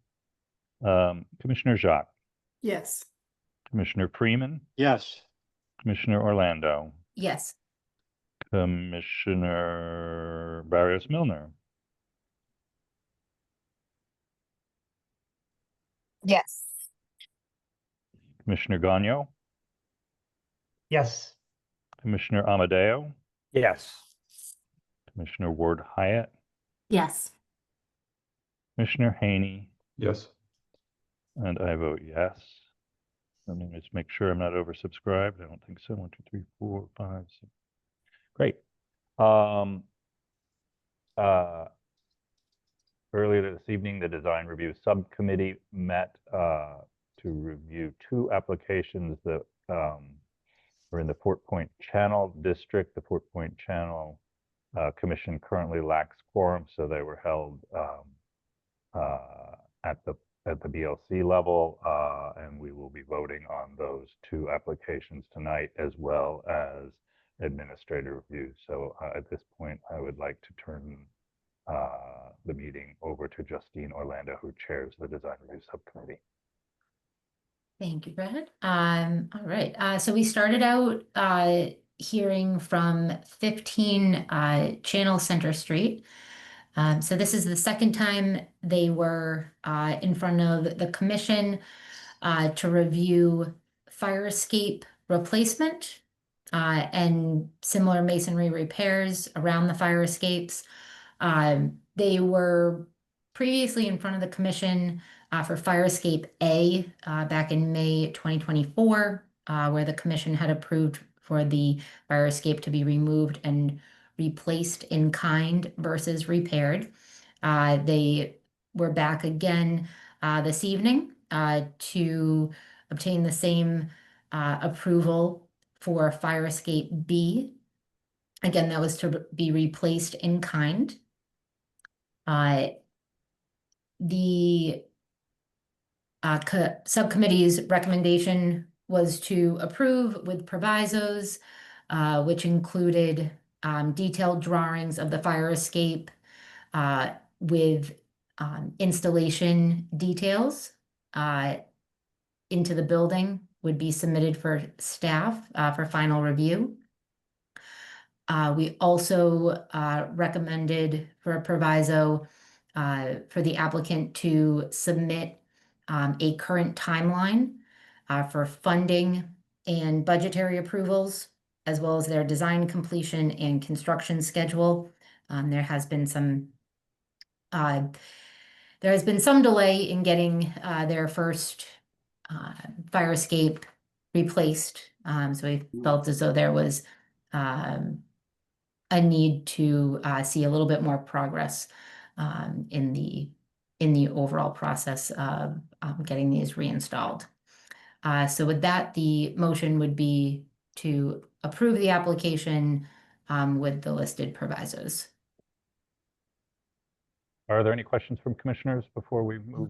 Commissioner Jacques? Yes. Commissioner Freeman? Yes. Commissioner Orlando? Yes. Commissioner Barrios Milner? Yes. Commissioner Gagno? Yes. Commissioner Amadeo? Yes. Commissioner Ward Hyatt? Yes. Commissioner Haney? Yes. And I vote yes. Let me just make sure I'm not oversubscribed. I don't think so. 1, 2, 3, 4, 5, 6. Great. Earlier this evening, the design review subcommittee met to review 2 applications that were in the Fort Point Channel District. The Fort Point Channel Commission currently lacks quorum, so they were held at the BLC level, and we will be voting on those 2 applications tonight, as well as administrative review. So at this point, I would like to turn the meeting over to Justine Orlando, who chairs the design review subcommittee. Thank you, Brad. All right. So we started out hearing from 15 Channel Center Street. So this is the second time they were in front of the commission to review fire escape replacement and similar masonry repairs around the fire escapes. They were previously in front of the commission for fire escape A back in May 2024, where the commission had approved for the fire escape to be removed and replaced in kind versus repaired. They were back again this evening to obtain the same approval for fire escape B. Again, that was to be replaced in kind. The subcommittee's recommendation was to approve with provisos, which included detailed drawings of the fire escape with installation details into the building would be submitted for staff for final review. We also recommended for a proviso for the applicant to submit a current timeline for funding and budgetary approvals as well as their design completion and construction schedule. There has been some delay in getting their first fire escape replaced. So we felt as though there was a need to see a little bit more progress in the overall process of getting these reinstalled. So with that, the motion would be to approve the application with the listed provisos. Are there any questions from commissioners before we move?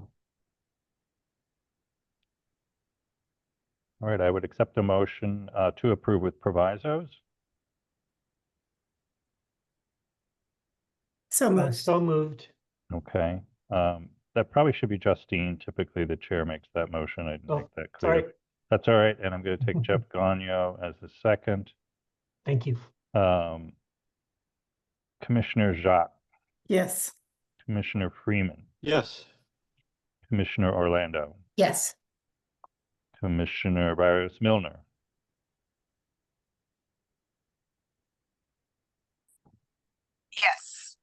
All right, I would accept a motion to approve with provisos. So moved. So moved. Okay. That probably should be Justine. Typically, the chair makes that motion. I didn't Oh, make that clear. sorry. That's all right. And I'm going to take Jeff Gagno as the second. Thank you. Commissioner Jacques, Yes. Commissioner Freeman, Yes. Commissioner Orlando, Yes. Commissioner Barrios Milner, Yes.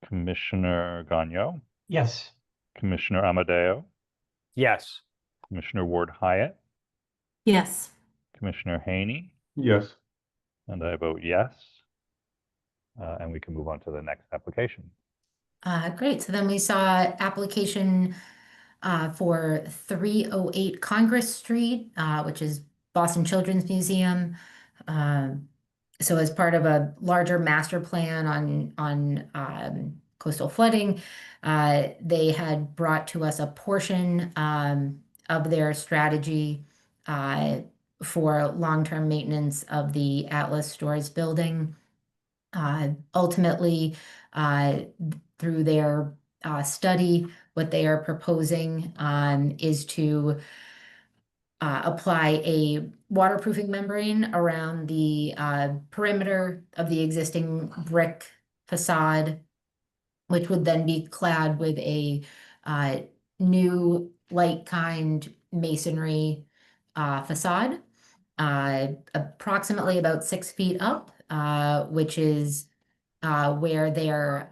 Commissioner Gagno, Yes. Commissioner Amadeo, Yes. Commissioner Ward Hyatt, Yes. Commissioner Haney, Yes. and I vote yes. And we can move on to the next application. Great. So then we saw application for 308 Congress Street, which is Boston Children's Museum. So as part of a larger master plan on coastal flooding, they had brought to us a portion of their strategy for long-term maintenance of the Atlas Stores building. Ultimately, through their study, what they are proposing is to apply a waterproofing membrane around the perimeter of the existing brick facade, which would then be clad with a new like-kind masonry facade, approximately about 6 feet up, which is where their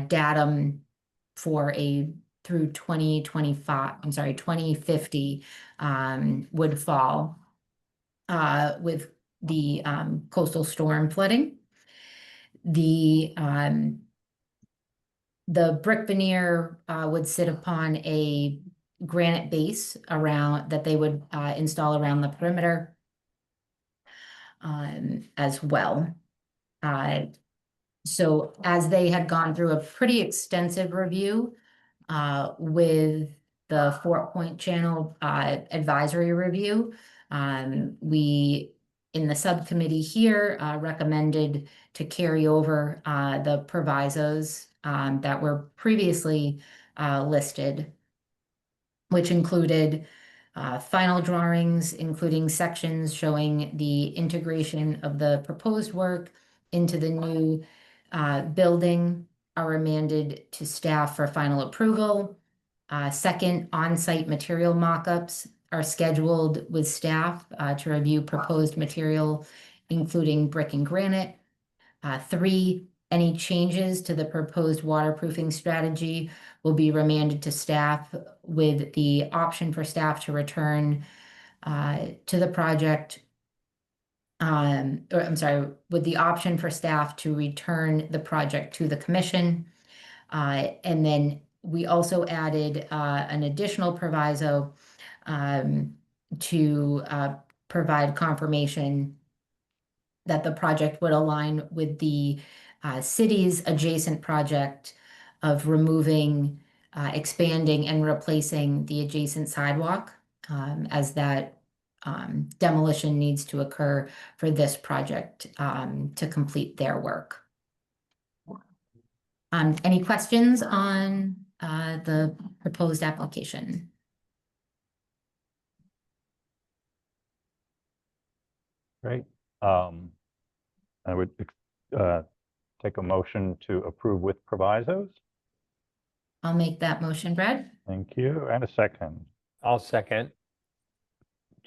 datum for through 2050 would fall with the coastal storm flooding. The brick veneer would sit upon a granite base that they would install around the perimeter as well. So as they had gone through a pretty extensive review with the Fort Point Channel advisory review, we in the subcommittee here recommended to carry over the provisos that were previously listed, which included final drawings, including sections showing the integration of the proposed work into the new building, are remanded to staff for final approval. Second, on-site material mock-ups are scheduled with staff to review proposed material, including brick and granite. 3, any changes to the proposed waterproofing strategy will be remanded to staff with the option for staff to return to the project. With the option for staff to return the project to the commission. And then we also added an additional proviso to provide confirmation that the project would align with the city's adjacent project of removing, expanding, and replacing the adjacent sidewalk, as that demolition needs to occur for this project to complete their work. Any questions on the proposed application? Great. I would take a motion to approve with provisos. I'll make that motion, Brad. Thank you. And a second. I'll second.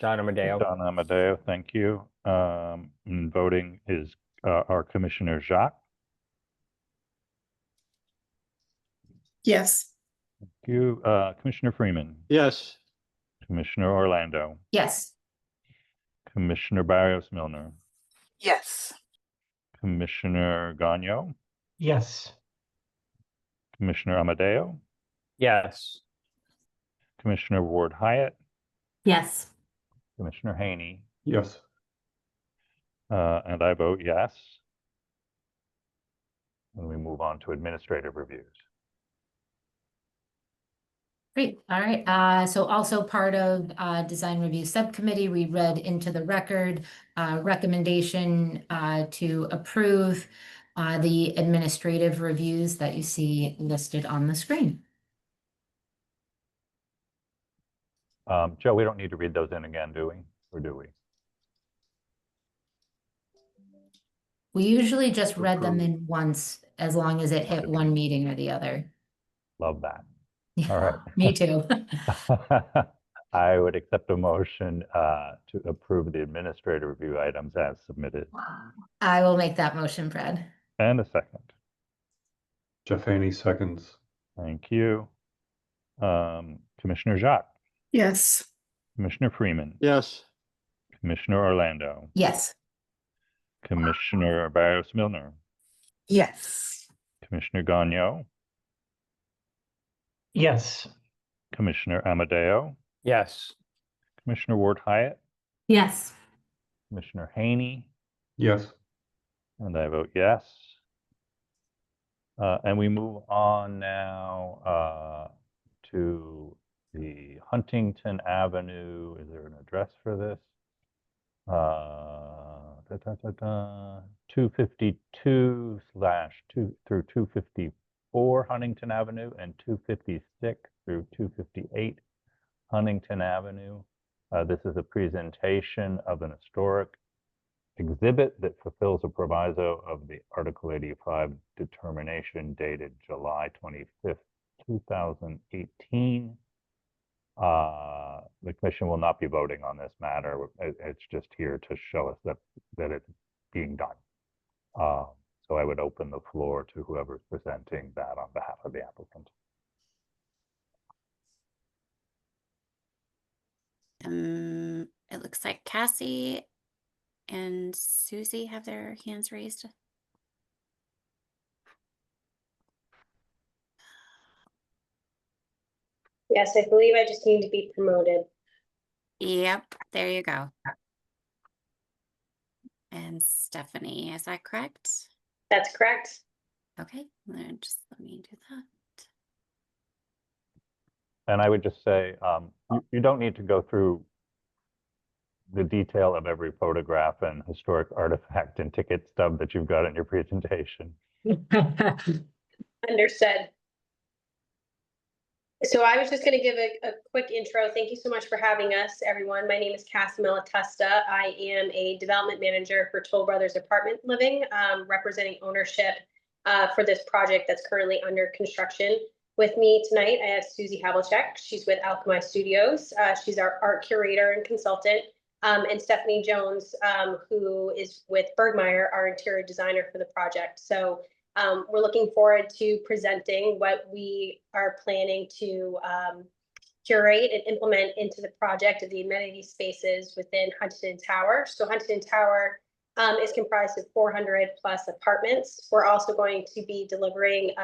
John Amadeo. Don Amadeo, thank you. And voting is our Commissioner Jacques. Yes. Thank you. Commissioner Freeman. Yes. Commissioner Orlando. Yes. Commissioner Barrios Milner. Yes. Commissioner Gagnon. Yes. Commissioner Amadeo. Yes. Commissioner Ward Hyatt. Yes. Commissioner Haney. Yes. And I vote yes. And we move on to administrative reviews. Great. All right. So also part of design review subcommittee, we read into the record recommendation to approve the administrative reviews that you see listed on the screen. Joe, we don't need to read those in again, do we? Or do we? We usually just read them in once, as long as it hit Wonderful. one meeting or the other. Love that. All right. Me too. I would accept a motion to approve the administrative review items as submitted. I will make that motion, Fred. And a second. Jeff Haney seconds. Thank you. Commissioner Jacques. Yes. Commissioner Freeman. Yes. Commissioner Orlando. Yes. Commissioner Barrios Milner. Yes. Commissioner Gagnon. Yes. Commissioner Amadeo. Yes. Commissioner Ward Hyatt. Yes. Commissioner Haney. Yes. And I vote yes. And we move on now to the Huntington Avenue. Is there an address for this? 252/2 through 254 Huntington Avenue and 256 through 258 Huntington Avenue. This is a presentation of an historic exhibit that fulfills a proviso of the Article 85 determination dated July 25th, 2018. The commission will not be voting on this matter. It's just here to show us that it's being done. So I would open the floor to whoever's presenting that on behalf of the applicant. It looks like Cassie and Susie have their hands raised. Yes, I believe I just need to be promoted. Yep, there you go. And Stephanie, is that correct? That's correct. Okay, then just let me do that. And I would just say, you don't need to go through the detail of every photograph and historic artifact and ticket stub that you've got in your presentation. Understood. So I was just going to give a quick intro. Thank you so much for having us, everyone. My name is Cassie Malatesta. I am a development manager for Toll Brothers Apartment Living, representing ownership for this project that's currently under construction. With me tonight, I have Susie Havlicek. She's with Alchemy Studios. She's our art curator and consultant. And Stephanie Jones, who is with Bergmeyer, our interior designer for the project. So we're looking forward to presenting what we are planning to curate and implement into the project of the amenity spaces within Huntington Tower. So Huntington Tower is comprised of 400 plus apartments. We're also going to be delivering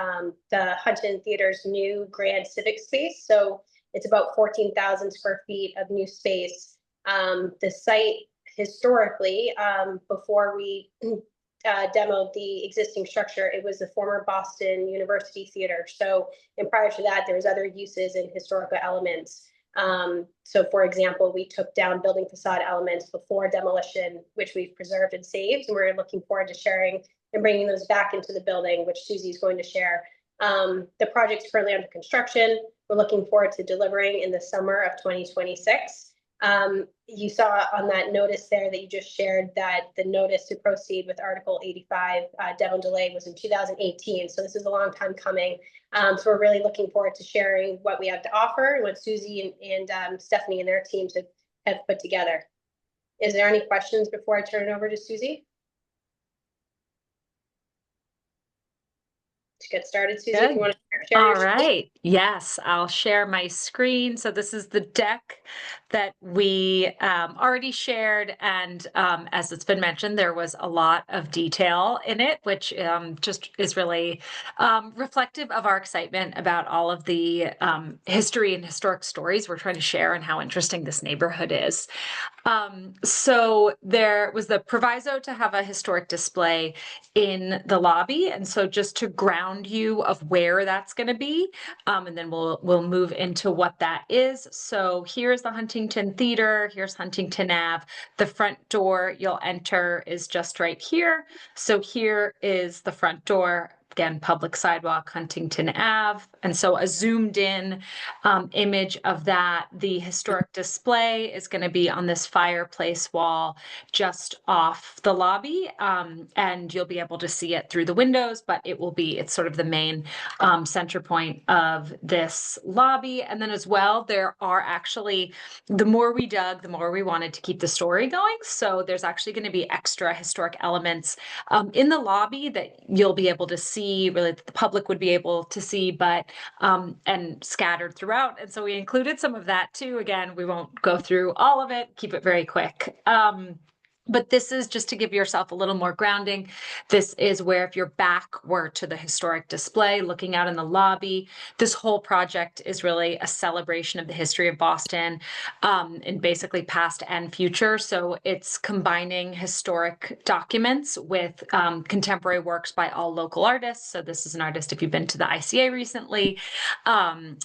the Huntington Theater's new grand civic space. So it's about 14,000 square feet of new space. The site historically, before we demoed the existing structure, it was the former Boston University Theater. So, and prior to that, there was other uses and historical elements. So for example, we took down building facade elements before demolition, which we've preserved and saved. And we're looking forward to sharing and bringing those back into the building, which Susie is going to share. The project's currently under construction. We're looking forward to delivering in the summer of 2026. You saw on that notice there that you just shared that the notice to proceed with Article 85 demo delay was in 2018. So this is a long time coming. So we're really looking forward to sharing what we have to offer and what Susie and Stephanie and their teams have put together. Is there any questions before I turn it over to Susie? To get started, Susie, if you want to share All your screen. right. Yes, I'll share my screen. So this is the deck that we already shared. And as it's been mentioned, there was a lot of detail in it, which just is really reflective of our excitement about all of the history and historic stories we're trying to share and how interesting this neighborhood is. So there was the proviso to have a historic display in the lobby. And so just to ground you of where that's going to be, and then we'll move into what that is. So here's the Huntington Theater. Here's Huntington Ave. The front door you'll enter is just right here. So here is the front door. Again, public sidewalk, Huntington Ave. And so a zoomed in image of that. The historic display is going to be on this fireplace wall just off the lobby. And you'll be able to see it through the windows, but it's sort of the main center point of this lobby. And then as well, there are actually, the more we dug, the more we wanted to keep the story going. So there's actually going to be extra historic elements in the lobby that you'll be able to see, really that the public would be able to see, but and scattered throughout. And so we included some of that too. Again, we won't go through all of it, keep it very quick. But this is just to give yourself a little more grounding. This is where if your back were to the historic display, looking out in the lobby, this whole project is really a celebration of the history of Boston in basically past and future. So it's combining historic documents with contemporary works by all local artists. So this is an artist, if you've been to the ICA recently, her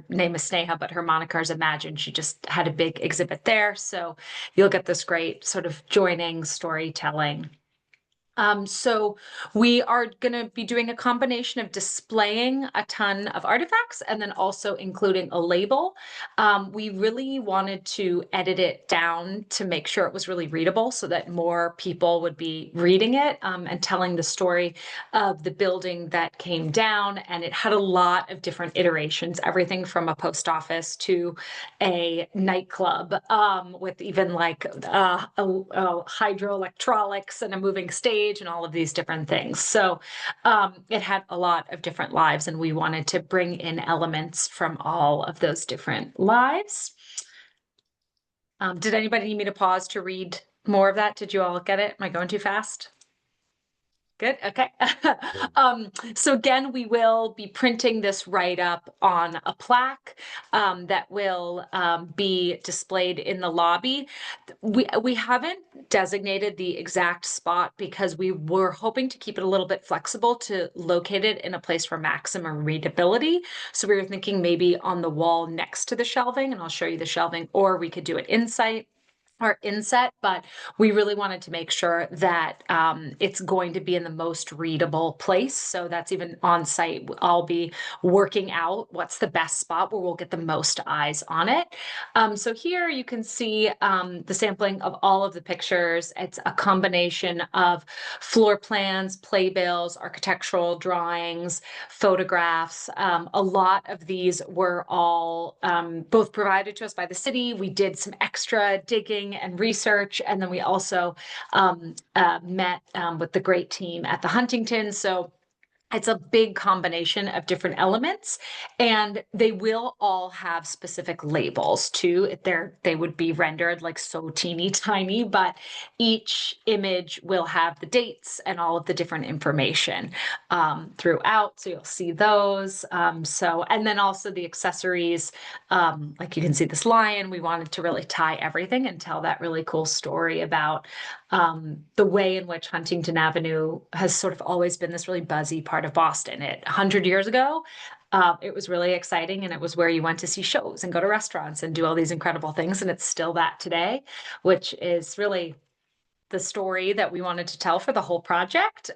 name is Sneha, but her moniker is Imagine. She just had a big exhibit there. So you'll get this great sort of joining storytelling. So we are going to be doing a combination of displaying a ton of artifacts and then also including a label. We really wanted to edit it down to make sure it was really readable so that more people would be reading it and telling the story of the building that came down. And it had a lot of different iterations, everything from a post office to a nightclub with even like hydroelectronics and a moving stage and all of these different things. So it had a lot of different lives, and we wanted to bring in elements from all of those different lives. Did anybody need me to pause to read more of that? Did you all get it? Am I going too fast? Good. Okay. So again, we will be printing this write-up on a plaque that will be displayed in the lobby. We haven't designated the exact spot because we were hoping to keep it a little bit flexible to locate it in a place for maximum readability. So we were thinking maybe on the wall next to the shelving, and I'll show you the shelving, or we could do it inset, but we really wanted to make sure that it's going to be in the most readable place. So that's even on site. I'll be working out what's the best spot where we'll get the most eyes on it. So here you can see the sampling of all of the pictures. It's a combination of floor plans, playbills, architectural drawings, photographs. A lot of these were all both provided to us by the city. We did some extra digging and research, and then we also met with the great team at the Huntington. So it's a big combination of different elements, and they will all have specific labels too. They would be rendered like so teeny tiny, but each image will have the dates and all of the different information throughout. So you'll see those. And then also the accessories, like you can see this lion. We wanted to really tie everything and tell that really cool story about the way in which Huntington Avenue has sort of always been this really buzzy part of Boston. 100 years ago, it was really exciting, and it was where you went to see shows and go to restaurants and do all these incredible things. And it's still that today, which is really the story that we wanted to tell for the whole project.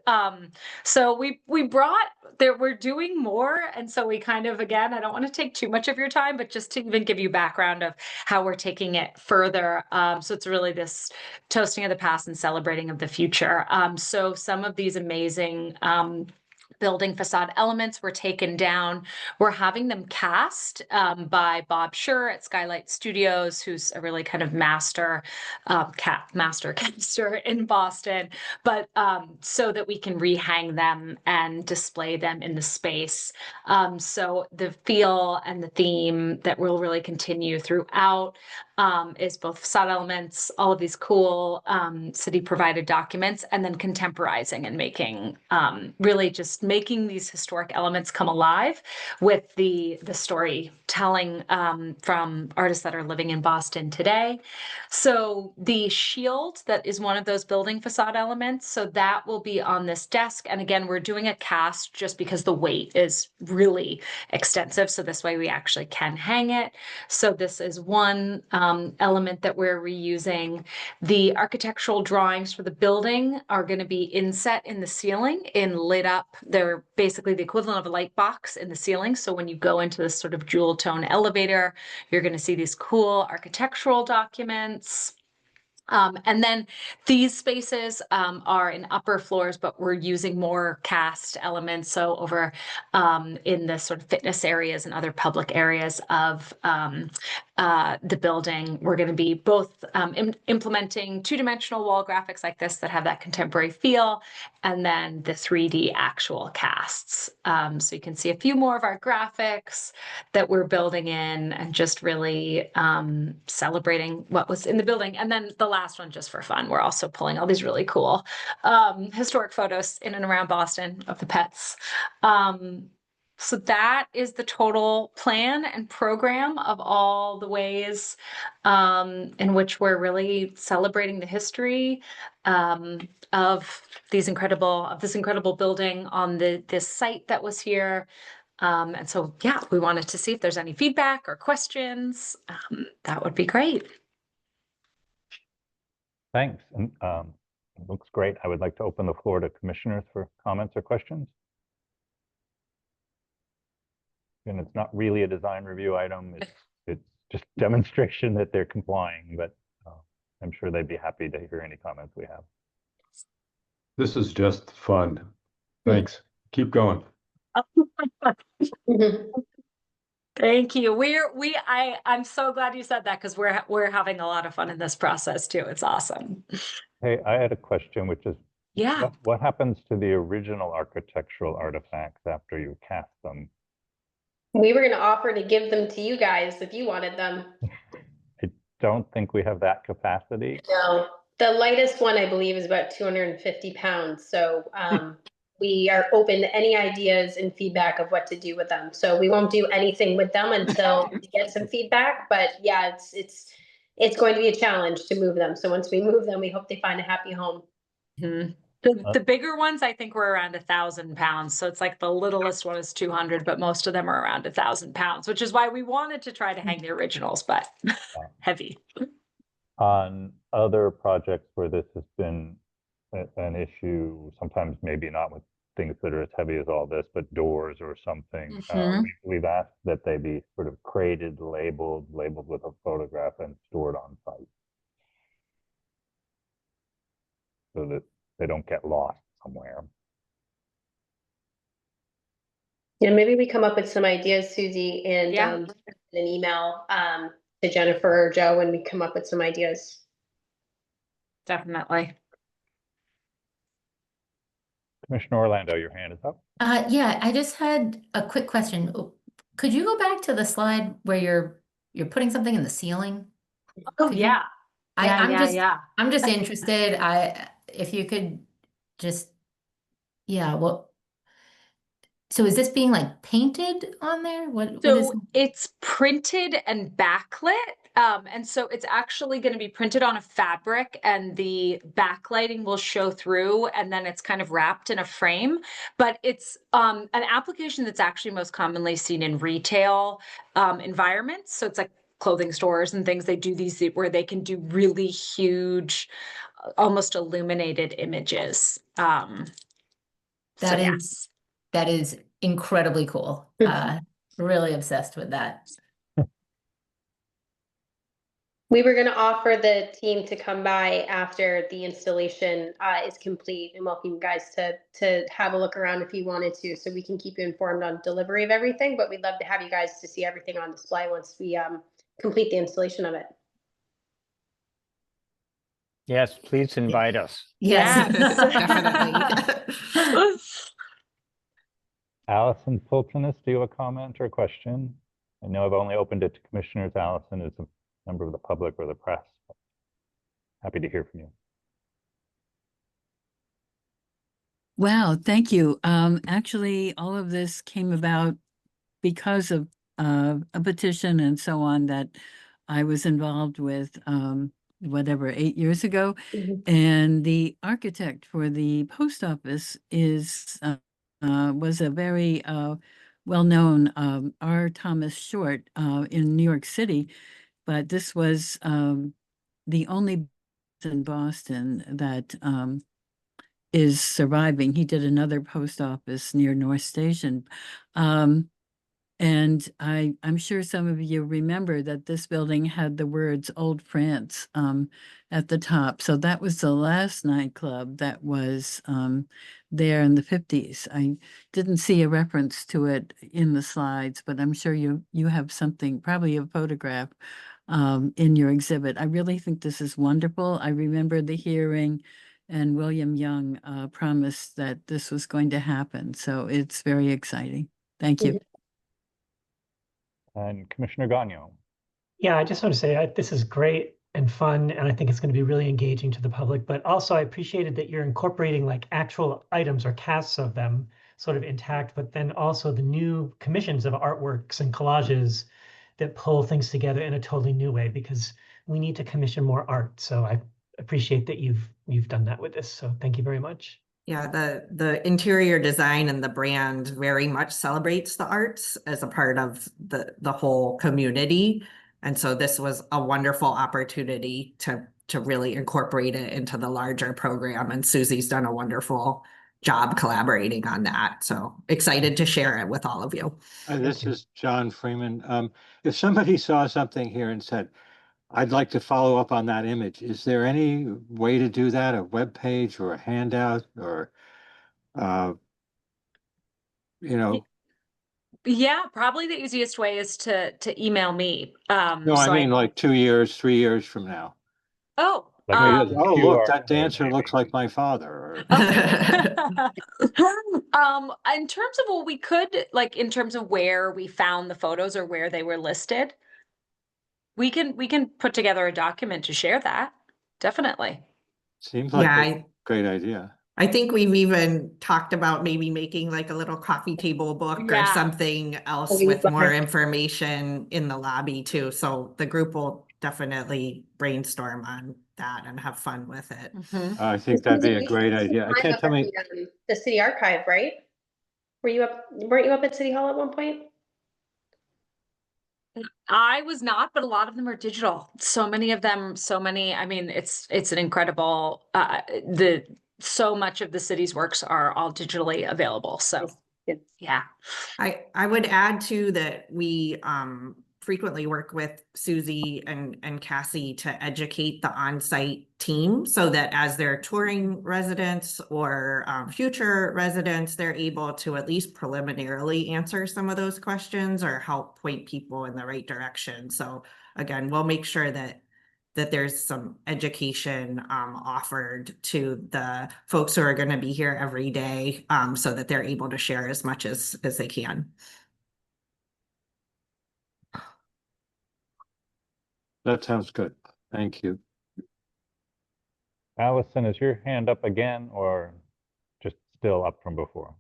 So we're doing more. And so we kind of, again, I don't want to take too much of your time, but just to even give you background of how we're taking it further. So it's really this toasting of the past and celebrating of the future. So some of these amazing building facade elements were taken down. We're having them cast by Bob Schur at Skylight Studios, who's a really kind of master caster in Boston, but so that we can rehang them and display them in the space. So the feel and the theme that will really continue throughout is both facade elements, all of these cool city provided documents, and then contemporizing and making really just making these historic elements come alive with the storytelling from artists that are living in Boston today. So the shield that is one of those building facade elements, so that will be on this desk. And again, we're doing a cast just because the weight is really extensive. So this way we actually can hang it. So this is one element that we're reusing. The architectural drawings for the building are going to be inset in the ceiling in lit up. They're basically the equivalent of a light box in the ceiling. So when you go into this sort of jewel tone elevator, you're going to see these cool architectural documents. And then these spaces are in upper floors, but we're using more cast elements. So over in the sort of fitness areas and other public areas of the building, we're going to be both implementing two-dimensional wall graphics like this that have that contemporary feel, and then the 3D actual casts. So you can see a few more of our graphics that we're building in and just really celebrating what was in the building. And then the last one, just for fun, we're also pulling all these really cool historic photos in and around Boston of the pets. So that is the total plan and program of all the ways in which we're really celebrating the history of this incredible building on this site that was here. And so, yeah, we wanted to see if there's any feedback or questions. That would be great. Thanks. And it looks great. I would like to open the floor to commissioners for comments or questions. And it's not really a design review item. It's just demonstration that they're complying, but I'm sure they'd be happy to hear any comments we have. This is just fun. Thanks. Keep going. Thank you. I'm so glad you said that, because we're having a lot of fun in this process too. It's awesome. Hey, I had a question, which is, yeah, what happens to the original architectural artifacts after you cast them? We were going to offer to give them to you guys if you wanted them. I don't think we have that capacity. No, the lightest one I believe is about 250 pounds. So we are open to any ideas and feedback of what to do with them. So we won't do anything with them until we get some feedback. But yeah, it's going to be a challenge to move them. So once we move them, we hope they find a happy home. Mm-hmm. The bigger ones, I think, were around 1,000 pounds. So it's like the littlest one is 200, but most of them are around 1,000 pounds, which is why we wanted to try to hang the originals, but heavy. On other projects where this has been an issue, sometimes maybe not with things that are as heavy as all this, but doors or something, we've asked that they be sort of crated, labeled with a photograph and stored on site, so that they don't get lost somewhere. Yeah, maybe we come up with some ideas, Susie, and an email to Jennifer or Joe when we come up with some ideas. Definitely. Commissioner Orlando, your hand is up. Yeah, I just had a quick question. Could you go back to the slide where you're putting something in the ceiling? Oh, yeah. I'm just interested. If you could just, so is this being like painted on there? What is? It's printed and backlit. And so it's actually going to be printed on a fabric, and the backlighting will show through, and then it's kind of wrapped in a frame. But it's an application that's actually most commonly seen in retail environments. So it's like clothing stores and things. They do these where they can do really huge, almost illuminated images. That is incredibly cool. Really obsessed with that. We were going to offer the team to come by after the installation is complete and welcome you guys to have a look around if you wanted to, so we can keep you informed on delivery of everything. But we'd love to have you guys to see everything on display once we complete the installation of it. Yes, please invite us. Yes, definitely. Allison Pulteness, do you have a comment or question? I know I've only opened it to commissioners. Allison is a member of the public or the press. Happy to hear from you. Wow, thank you. Actually, all of this came about because of a petition and so on that I was involved with, whatever, 8 years ago. And the architect for the post office was a very well-known R. Thomas Short in New York City, but this was the only in Boston that is surviving. He did another post office near North Station. And I'm sure some of you remember that this building had the words Old France at the top. So that was the last nightclub that was there in the 50s. I didn't see a reference to it in the slides, but I'm sure you have something, probably a photograph in your exhibit. I really think this is wonderful. I remember the hearing, and William Young promised that this was going to happen. So it's very exciting. Thank you. And Commissioner Gagnon. Yeah, I just want to say this is great and fun, and I think it's going to be really engaging to the public. But also, I appreciated that you're incorporating like actual items or casts of them sort of intact, but then also the new commissions of artworks and collages that pull things together in a totally new way, because we need to commission more art. So I appreciate that you've done that with this. So thank you very much. Yeah, the interior design and the brand very much celebrates the arts as a part of the whole community. And so this was a wonderful opportunity to really incorporate it into the larger program. And Susie's done a wonderful job collaborating on that. So excited to share it with all of you. This is John Freeman. If somebody saw something here and said, I'd like to follow up on that image, is there any way to do that? A web page or a handout or, Yeah, probably the easiest way is to email me. No, I mean like 2 years, 3 years from now. Oh, Like oh, look, that dancer looks like my father. in terms of what we could, like in terms of where we found the photos or where they were listed, we can put together a document to share that. Definitely. Seems like a great idea. I think we've even talked about maybe making like a little coffee table book or something else with more information in the lobby too. So the group will definitely brainstorm on that and have fun with it. I think that'd be a great idea. I can't tell me the city archive, right? Weren't you up at City Hall at one point? I was not, but a lot of them are digital. So many of them, I mean, it's an incredible, so much of the city's works are all digitally available. So yeah. I would add too that we frequently work with Susie and Cassie to educate the on-site team so that as they're touring residents or future residents, they're able to at least preliminarily answer some of those questions or help point people in the right direction. So again, we'll make sure that there's some education offered to the folks who are going to be here every day so that they're able to share as much as they can. that sounds good. Thank you. Allison, is your hand up again or just still up from before?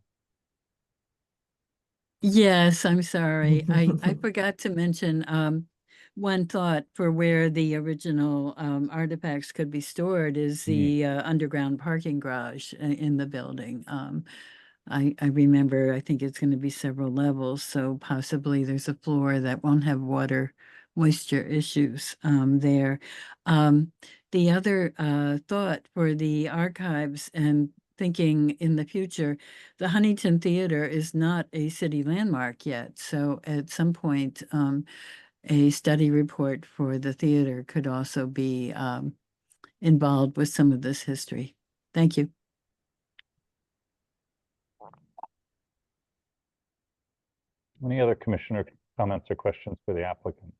Yes, I'm sorry. I forgot to mention one thought for where the original artifacts could be stored is the underground parking garage in the building. I remember, I think it's going to be several levels, so possibly there's a floor that won't have water moisture issues there. The other thought for the archives and thinking in the future, the Huntington Theater is not a city landmark yet. So at some point, a study report for the theater could also be involved with some of this history. Thank you. Any other commissioner comments or questions for the applicant?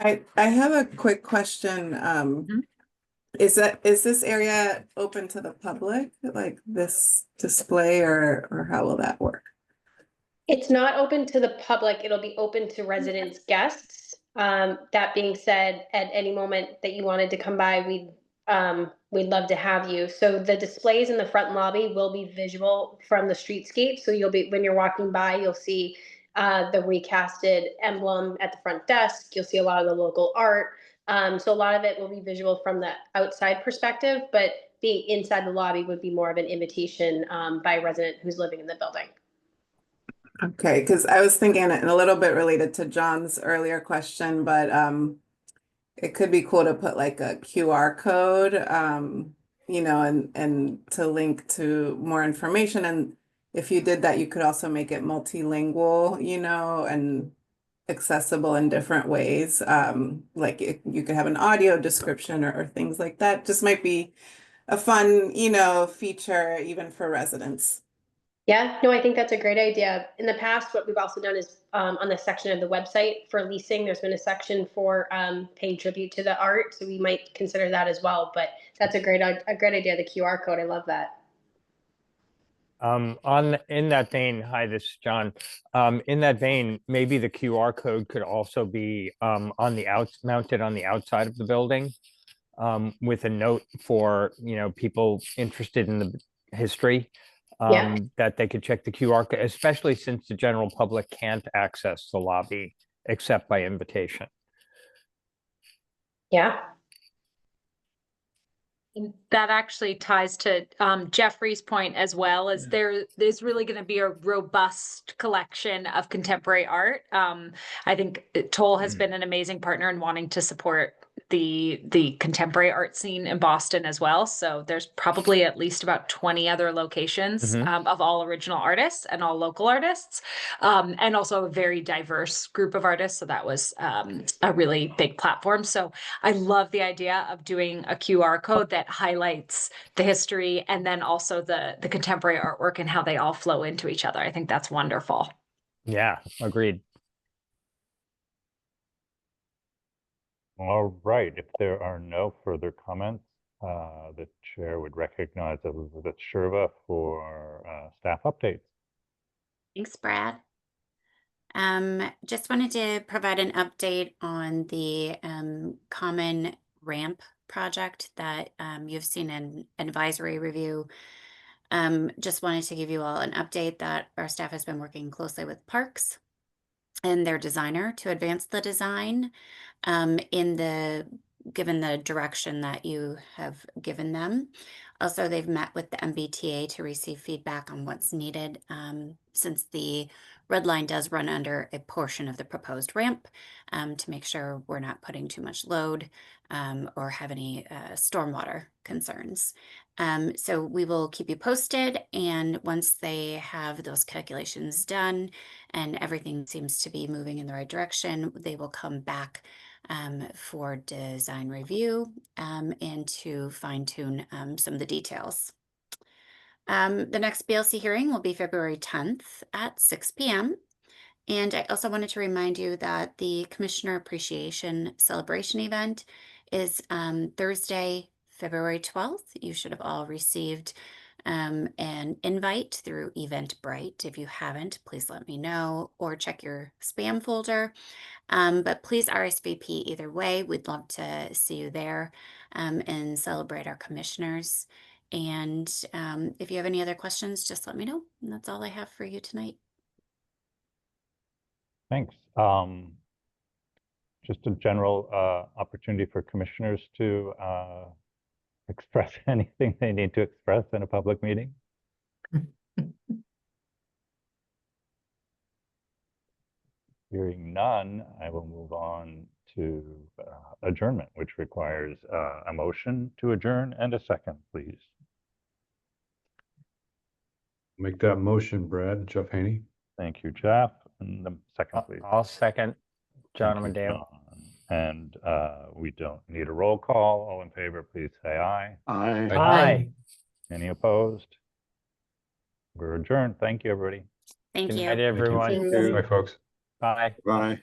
I have a quick question. Is this area open to the public, like this display, or how will that work? It's not open to the public. It'll be open to residents, guests. That being said, at any moment that you wanted to come by, we'd love to have you. So the displays in the front lobby will be visual from the streetscape. So when you're walking by, you'll see the recasted emblem at the front desk. You'll see a lot of the local art. So a lot of it will be visual from the outside perspective, but being inside the lobby would be more of an invitation by a resident who's living in the building. Okay, because I was thinking, and a little bit related to John's earlier question, but it could be cool to put like a QR code, you know, and to link to more information. And if you did that, you could also make it multilingual, you know, and accessible in different ways. Like you could have an audio description or things like that. Just might be a fun, you know, feature even for residents. Yeah, no, I think that's a great idea. In the past, what we've also done is on the section of the website for leasing, there's been a section for paying tribute to the art. So we might consider that as well. But that's a great idea, the QR code. I love that. In that vein, hi, this is John. In that vein, maybe the QR code could also be mounted on the outside of the building with a note for, you know, people interested in the history. That they could check the QR code, especially since the general public can't access the lobby except by invitation. Yeah. And that actually ties to Jeffrey's point as well, as there's really going to be a robust collection of contemporary art. I think Toll has been an amazing partner in wanting to support the contemporary art scene in Boston as well. So there's probably at least about 20 other locations of all original artists and all local artists, and also a very diverse group of artists. So that was a really big platform. So I love the idea of doing a QR code that highlights the history and then also the contemporary artwork and how they all flow into each other. I think that's wonderful. Yeah, agreed. All right, if there are no further comments, the chair would recognize Elizabeth Sherva for staff updates. Thanks, Brad. Just wanted to provide an update on the common ramp project that you've seen in advisory review. Just wanted to give you all an update that our staff has been working closely with Parks and their designer to advance the design given the direction that you have given them. Also, they've met with the MBTA to receive feedback on what's needed since the red line does run under a portion of the proposed ramp to make sure we're not putting too much load or have any stormwater concerns. So we will keep you posted, and once they have those calculations done and everything seems to be moving in the right direction, they will come back for design review and to fine tune some of the details. The next BLC hearing will be February 10th at 6 p.m. And I also wanted to remind you that the Commissioner Appreciation Celebration event is Thursday, February 12th. You should have all received an invite through Eventbrite. If you haven't, please let me know or check your spam folder. But please RSVP either way. We'd love to see you there and celebrate our commissioners. And if you have any other questions, just let me know. And that's all I have for you tonight. Thanks. Just a general opportunity for commissioners to express anything they need to express in a public meeting. Hearing none, I will move on to adjournment, which requires a motion to adjourn and a second, please. Make that motion, Brad. Jeff Haney. Thank you, Jeff. And the second, please. I'll second. John Thank you, Amadeo. John. And we don't need a roll call. All in favor, please say aye. Aye. Aye. Any opposed? We're adjourned. Thank you, everybody. Thank Good you. night, everyone. Bye, folks. Bye. Bye.